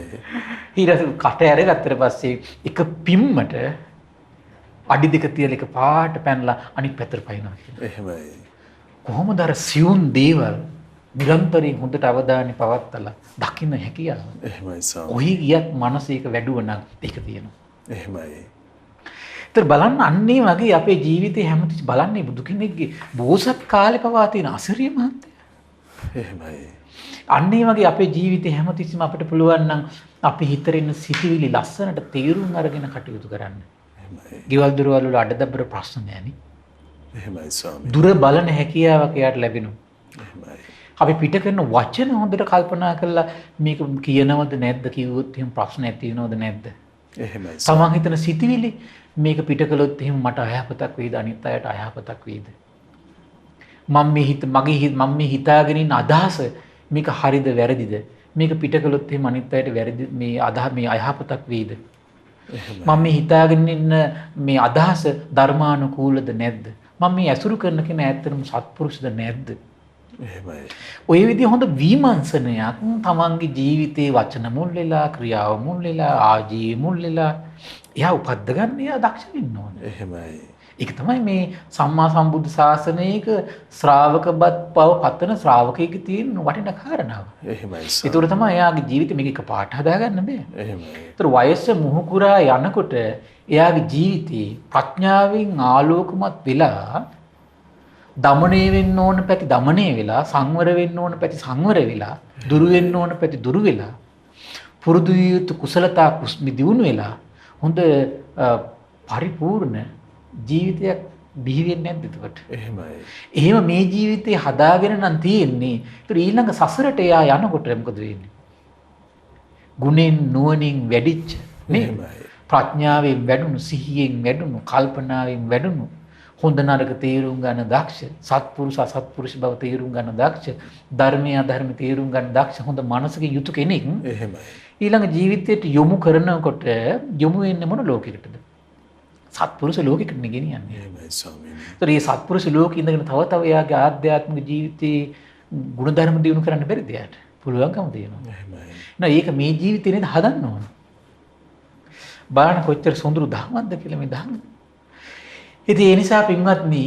ඊට පස්සේ කට ඇර ගත්තට පස්සේ එක පිම්මට අඩි දෙක තියලා එක පාට පැනලා අනිත් පැත්තට පයින්නවා කියනවා. එහෙමයි. කොහොමද අර සියුම් දේවල් නිරන්තරයෙන් හොඳට අවධානය පවත්තලා දකින්න හැකියාව. එහෙමයි ස්වාමීනි. කොහි ගියත් මනසේක වැඩුව නම් ඒක තියෙනවා. එහෙමයි. ඒතර බලන්න අන්නේ වගේ අපේ ජීවිතේ හැමතිස්සෙම බලන්නේ බුදු කෙනෙක්ගේ බෝසත් කාලේ පවා තියෙන අසිරිය මහත්ය. එහෙමයි. අන්නේ වගේ අපේ ජීවිතේ හැමතිස්සෙම අපිට පුළුවන් නම් අපි හිතරින්න සිටිවිලි ලස්සනට තේරුම් අරගෙන කටයුතු කරන්න. එහෙමයි. ගෙවල් දොරවල් වල අඩදබ්බර ප්‍රශ්න නැහැනේ. එහෙමයි ස්වාමීනි. දුර බලන හැකියාවක් එයාට ලැබෙනවා. එහෙමයි. අපි පිට කරන වචන හොඳට කල්පනා කරලා මේක කියනවද නැද්ද කිව්වොත් එහෙම ප්‍රශ්න ඇති වෙනවද නැද්ද? එහෙමයි. තමන් හිතන සිතිවිලි මේක පිට කළොත් එහෙම මට අයහපතක් වේද අනිත් අයට අයහපතක් වේද? මම මේ හිතාගෙන ඉන්න අදහස මේක හරිද වැරදිද? මේක පිට කළොත් එහෙම අනිත් අයට වැරදි මේ අයහපතක් වේද? එහෙමයි. මම මේ හිතාගෙන ඉන්න මේ අදහස ධර්මානුකූලද නැද්ද? මම මේ ඇසුරු කරන කෙනා ඇත්තටම සත්පුරුෂද නැද්ද? එහෙමයි. ඔය විදිහ හොඳ විමර්ශනයක් තමන්ගේ ජීවිතේ වචන මුල් වෙලා ක්‍රියාව මුල් වෙලා ආජීව මුල් වෙලා එයා උපද්ද ගන්න එයා දක්ෂ වෙන්න ඕනේ. එහෙමයි. ඒක තමයි මේ සම්මා සම්බුද්ධ ශාසනයක ශ්‍රාවකබත් පව පතන ශ්‍රාවකයෙකුගේ තියෙන වටිනා කාරණාව. එහෙමයි. ඒතර තමයි එයාගේ ජීවිතේ මේක එකපාරට හදාගන්න බෑ. එහෙමයි. ඒතර වයස මුහුකුරා යනකොට එයාගේ ජීවිතේ ප්‍රඥාවෙන් ආලෝකමත් වෙලා දමණය වෙන්න ඕන පැති දමණය වෙලා සංවර වෙන්න ඕන පැති සංවර වෙලා දුරු වෙන්න ඕන පැති දුරු වෙලා පුරුදු යුතු කුසලතා කුස්මි දියුණු වෙලා හොඳ පරිපූර්ණ ජීවිතයක් බිහි වෙන්නේ නැද්ද එතකොට? එහෙමයි. එහෙම මේ ජීවිතේ හදාගෙන නම් තියෙන්නේ. ඒතර ඊළඟ සසරට එයා යනකොට මොකද වෙන්නේ? ගුණෙන් නුවණින් වැඩිච්ච නේ? ප්‍රඥාවෙන් වැඩුණු, සිහියෙන් වැඩුණු, කල්පනාවෙන් වැඩුණු, හොඳ නරක තේරුම් ගන්න දක්ෂ, සත්පුරුෂ අසත්පුරුෂ බව තේරුම් ගන්න දක්ෂ, ධර්මීය අධර්ම තේරුම් ගන්න දක්ෂ හොඳ මනසකින් යුතු කෙනෙක්. එහෙමයි. ඊළඟ ජීවිතයට යොමු කරනකොට යොමු වෙන්නේ මොන ලෝකයකටද? සත්පුරුෂ ලෝකෙකට ගෙනියන්නේ. එහෙමයි ස්වාමීනි. ඒතර මේ සත්පුරුෂ ලෝකෙ ඉඳගෙන තව තව එයාගේ ආධ්‍යාත්මික ජීවිතේ ගුණධර්ම දියුණු කරන්න බැරිද එයාට? පුළුවන්කම තියෙනවා. එහෙමයි. නෑ ඒක මේ ජීවිතේ නේද හදන්න ඕන. බලන්න කොච්චර සොඳුරු ධර්මයක්ද කියලා මේ ධර්ම. ඉතින් ඒ නිසා පින්වත්නි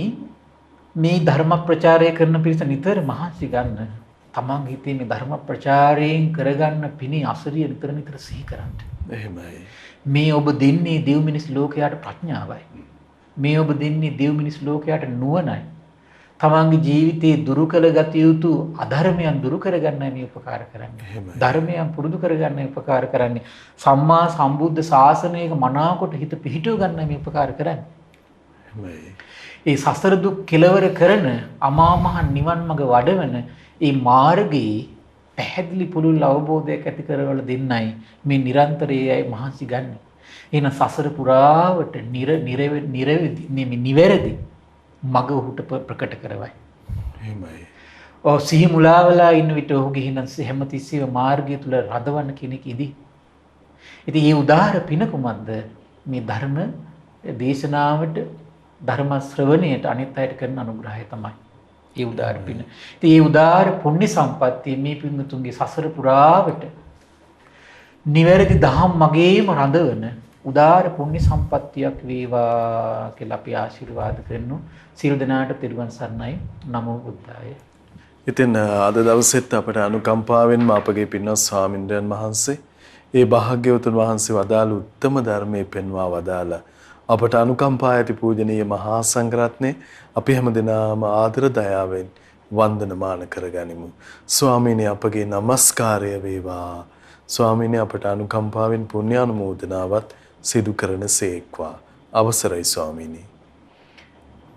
මේ ධර්ම ප්‍රචාරය කරන පිරිස නිතර මහන්සි ගන්න. තමන් හිතේ මේ ධර්ම ප්‍රචාරයෙන් කරගන්න පිණි අසරිය නිතර නිතර සිහි කරන්න. එහෙමයි. මේ ඔබ දෙන්නේ දෙව් මිනිස් ලෝකයට ප්‍රඥාවයි. මේ ඔබ දෙන්නේ දෙව් මිනිස් ලෝකයට නුවණයි. තමන්ගේ ජීවිතේ දුරු කරගත යුතු අධර්මයන් දුරු කරගන්නයි මේ උපකාර කරන්නේ. ධර්මයන් පුරුදු කරගන්නයි උපකාර කරන්නේ. සම්මා සම්බුද්ධ ශාසනයක මනාකොට හිත පිහිටව ගන්නයි මේ උපකාර කරන්නේ. ඒ සසර දුක් කෙලවර කරන අමා මහ නිවන් මඟ වඩවන ඒ මාර්ගයේ පැහැදිලි පුළුල් අවබෝධයක් ඇති කරවල දෙන්නයි මේ නිරන්තරයේ මහන්සි ගන්න. එහෙනම් සසර පුරාවට නිවැරදි මඟ ඔහුට ප්‍රකට කරවයි. එහෙමයි. ඔව් සිහි මුලාවලා ඉන්න විට ඔහුගේ හින හැමතිස්සෙම මාර්ගය තුල රඳවන කෙනෙක් ඉදි. ඉතින් මේ උදාාර පින කුමක්ද? මේ ධර්ම දේශනාවට ධර්ම ශ්‍රවණයට අනිත් අයට කරන අනුග්‍රහය තමයි. ඒ උදාාර පින. ඉතින් මේ උදාාර පුණ්‍ය සම්පත්තිය මේ පින්තුන්ගේ සසර පුරාවට නිවැරදි දහම් මගේම රඳවන උදාාර පුණ්‍ය සම්පත්තියක් වේවා කියලා අපි ආශිර්වාද කරනු. සියලු දෙනාට තෙරුවන් සරණයි. නමෝ බුද්ධාය. ඉතින් අද දවසෙත් අපට අනුකම්පාවෙන්ම අපගේ පින්වත් ස්වාමින්ද්‍රයන් වහන්සේ ඒ භාග්‍යවතුන් වහන්සේ වදාළ උත්තම ධර්මයේ පෙන්වා වදාළ අපට අනුකම්පා ඇති පූජනීය මහා සංඝරත්නය අපි හැමදෙනාම ආදර දයාවෙන් වන්දනමාන කරගනිමු. ස්වාමීනි අපගේ নমස්කාරය වේවා. ස්වාමීනි අපට අනුකම්පාවෙන් පුණ්‍ය අනුමෝදනාවත් සිදු කරන සේක්වා. අවසරයි ස්වාමීනි.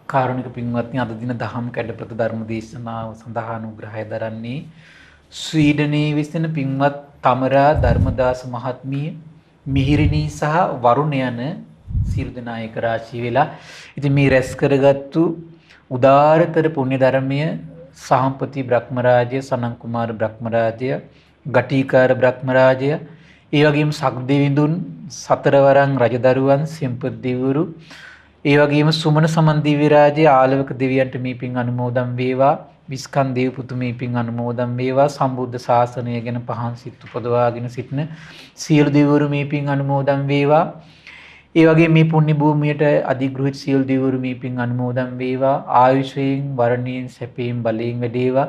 කාරුණික පින්වත්නි අද දින දහම් කැඩපත ධර්ම දේශනාව සඳහා අනුග්‍රහය දරන්නේ ස්වීඩනයේ විසින පින්වත් තමරා ධර්මදාස මහත්මිය, මිහිරිනී සහ වරුණ යන සියලු දෙනා එක රාශී වෙලා ඉතින් මේ රැස් කරගත්තු උදාරතර පුණ්‍ය ධර්මය සහම්පති බ්‍රහ්මරාජය, සනන් කුමාර බ්‍රහ්මරාජය, ගටිකාර බ්‍රහ්මරාජය, ඒ වගේම සක්දෙවිඳුන්, සතරවරන් රජදරුවන්, සෙම්පත් දෙවිවරු, ඒ වගේම සුමන සමන් දිව්‍ය රාජයේ ආලවක දෙවියන්ට මේ පින් අනුමෝදන් වේවා. විස්කන් දේව පුතු මේ පින් අනුමෝදන් වේවා. සම්බුද්ධ ශාසනය ගැන පහන් සිත් උපදවාගෙන සිටින සියලු දෙවිවරු මේ පින් අනුමෝදන් වේවා. ඒ වගේ මේ පුණ්‍ය භූමියට අධිග්‍රහිත සියලු දෙවිවරු මේ පින් අනුමෝදන් වේවා. ආයුෂයෙන්, වර්ණයෙන්, සැපයෙන්, බලයෙන් වැඩේවා.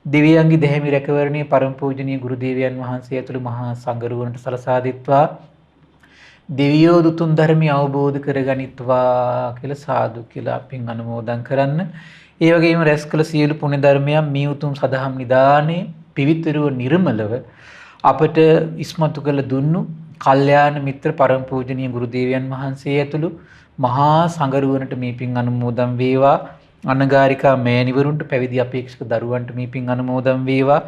දෙවියන්ගේ දෙහිමි රැකවරණයේ පරම පූජනීය ගුරු දේවයන් වහන්සේ ඇතුළු මහා සංඝරුවනට සලසා දෙත්වා. දෙවියෝ දුතුන් ධර්මය අවබෝධ කරගනිත්වා කියලා සාදු කියලා පින් අනුමෝදන් කරන්න. ඒ වගේම රැස් කළ සියලු පුණ්‍ය ධර්මයන් මේ උතුම් සදහම් නිදානේ පිවිතුරුව නිර්මලව අපට ඉස්මතු කළ දුන්නු කල්යාණ මිත්‍ර පරම පූජනීය ගුරු දේවයන් වහන්සේ ඇතුළු මහා සංඝරුවනට මේ පින් අනුමෝදන් වේවා. අනගාരികා මෑණිවරුන්ට, පැවිදි අපේක්ෂක දරුවන්ට මේ පින් අනුමෝදන් වේවා.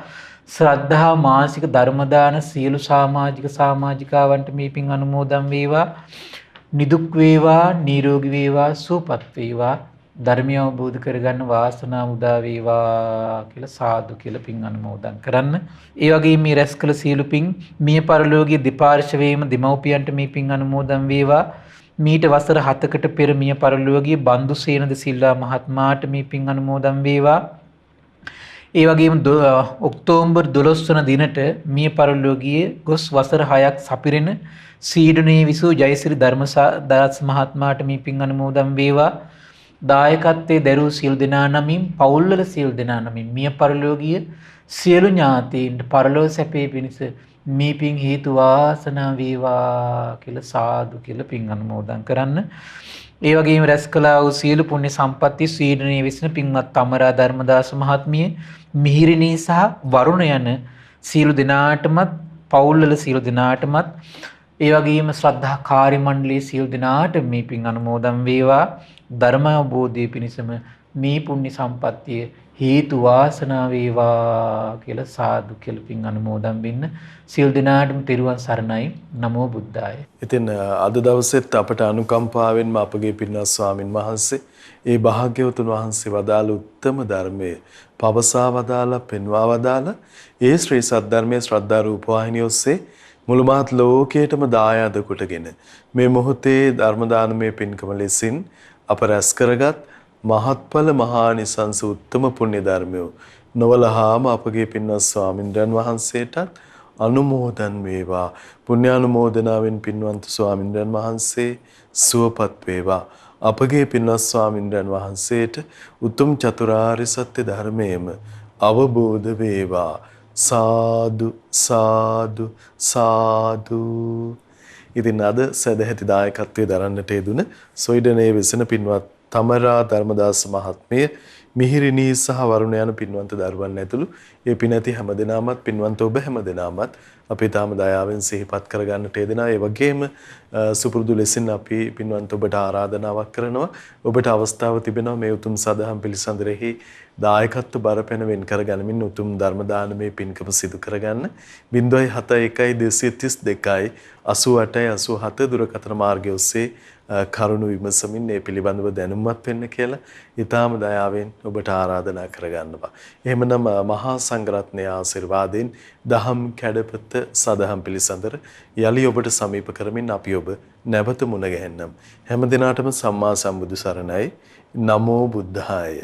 ශ්‍රද්ධා මාසික ධර්ම දාන සියලු සමාජිකාවන්ට මේ පින් අනුමෝදන් වේවා. නිදුක් වේවා, නිරෝගී වේවා, සුවපත් වේවා. ධර්මය අවබෝධ කරගන්න වාසනාව උදා වේවා කියලා සාදු කියලා පින් අනුමෝදන් කරන්න. ඒ වගේම මේ රැස් කළ සියලු පින් මිය පරලෝකීය දෙපාර්ශ්වයේම දෙමව්පියන්ට මේ පින් අනුමෝදන් වේවා. මීට වසර 7කට පෙර මිය පරලෝකීය බන්දු සේනද සිල්වා මහත්මයාට මේ පින් අනුමෝදන් වේවා. ඒ වගේම ඔක්තෝබර් 12 වන දිනට මිය පරලෝකීය ගොස් වසර 6ක් සපිරෙන සීඩනයේ විසූ ජයසිරි ධර්මදාස් මහත්මයාට මේ පින් අනුමෝදන් වේවා. දායකත්වයේ දරූ සියලු දෙනා නමින් පවුල්වල සියලු දෙනා නමින් මිය පරලෝකීය සියලු ඥාතීන්ට පරලෝ සැපේ පිණිස මේ පින් හේතු වාසනා වේවා කියලා සාදු කියලා පින් අනුමෝදන් කරන්න. ඒ වගේම රැස් කළා වූ සියලු පුණ්‍ය සම්පatti ස්වීඩනයේ විසින පින්වත් අමරා ධර්මදාස මහත්මිය, මිහිරිනී සහ වරුණ යන සියලු දෙනාටමත් පවුල්වල සියලු දෙනාටමත් ඒ වගේම ශ්‍රද්ධා කාර්ය මණ්ඩලයේ සියලු දෙනාට මේ පින් අනුමෝදන් වේවා. ධර්ම අවබෝධය පිණිසම මේ පුණ්‍ය සම්පත්තිය හේතු වාසනා වේවා කියලා සාදු කියලා පින් අනුමෝදන් වෙන්න. සියලු දෙනාටම තෙරුවන් සරණයි. නමෝ බුද්ධාය. ඉතින් අද දවසෙත් අපට අනුකම්පාවෙන්ම අපගේ පින්වත් ස්වාමින් වහන්සේ ඒ භාග්‍යවතුන් වහන්සේ වදාළ උත්තම ධර්මයේ පවසා වදාලා පෙන්වා වදාලා ඒ ශ්‍රී සද්ධර්මයේ ශ්‍රද්ධා රූපවාහිනිය ඔස්සේ මුළු මහත් ලෝකයටම දායාද කොටගෙන මේ මොහොතේ ධර්ම දානමය පින්කම ලෙසින් අප රැස් කරගත් මහත්ඵල මහානිසංස උත්තම පුණ්‍ය ධර්මය නොවලහාම අපගේ පින්වත් ස්වාමින්ද්‍රයන් වහන්සේටත් අනුමෝදන් වේවා. පුණ්‍යානුමෝදනාවෙන් පින්වන්ත ස්වාමින්ද්‍රයන් වහන්සේ සුවපත් වේවා. අපගේ පින්වත් ස්වාමින්ද්‍රයන් වහන්සේට උතුම් චතුරාර්ය සත්‍ය ධර්මයේම අවබෝධ වේවා. සාදු සාදු සාදු. ඉතින් අද සදැහැති දායකත්වයේ දරන්නට යෙදුන සොයිඩනයේ වෙසෙන පින්වත් තමරා ධර්මදාස මහත්මිය, මිහිරිනී සහ වරුණ යන පින්වන්ත දරුවන් ඇතුළු ඒ පිනැති හැමදෙනාමත් පින්වන්ත ඔබ හැමදෙනාමත් අපි තාම දයාවෙන් සිහිපත් කරගන්නට යෙදෙනා. ඒ වගේම සුපුරුදු ලෙසින් අපි පින්වන්ත ඔබට ආරාධනාවක් කරනවා. ඔබට අවස්ථාව තිබෙනවා මේ උතුම් සදහම් පිළිසඳරෙහි දායකත්ව බරපැන වෙන් කරගනිමින් උතුම් ධර්ම දානමේ පින්කම සිදු කරගන්න. 071 232 88 දුරකථන මාර්ගය ඔස්සේ කරුණු විමසමින් මේ පිළිබඳව දැනුම්වත් වෙන්න කියලා ඊටාම දයාවෙන් ඔබට ආරාධනා කරගන්නවා. එහෙමනම් මහා සංඝරත්නයේ ආශිර්වාදයෙන් දහම් කැඩපත සදහම් පිළිසඳර යලි ඔබට සමීප කරමින් අපි ඔබ නැවත මුණ ගැහෙන්නම්. හැම දිනාටම සම්මා සම්බුදු සරණයි. නමෝ බුද්ධාය.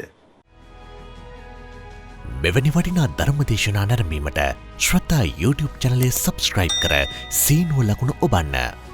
මෙවැනි වටිනා ධර්ම දේශනා නැරඹීමට ශ්‍රද්ධා YouTube චැනලය සබ්ස්ක්‍රයිබ් කර සීනුව ලකුණ ඔබන්න.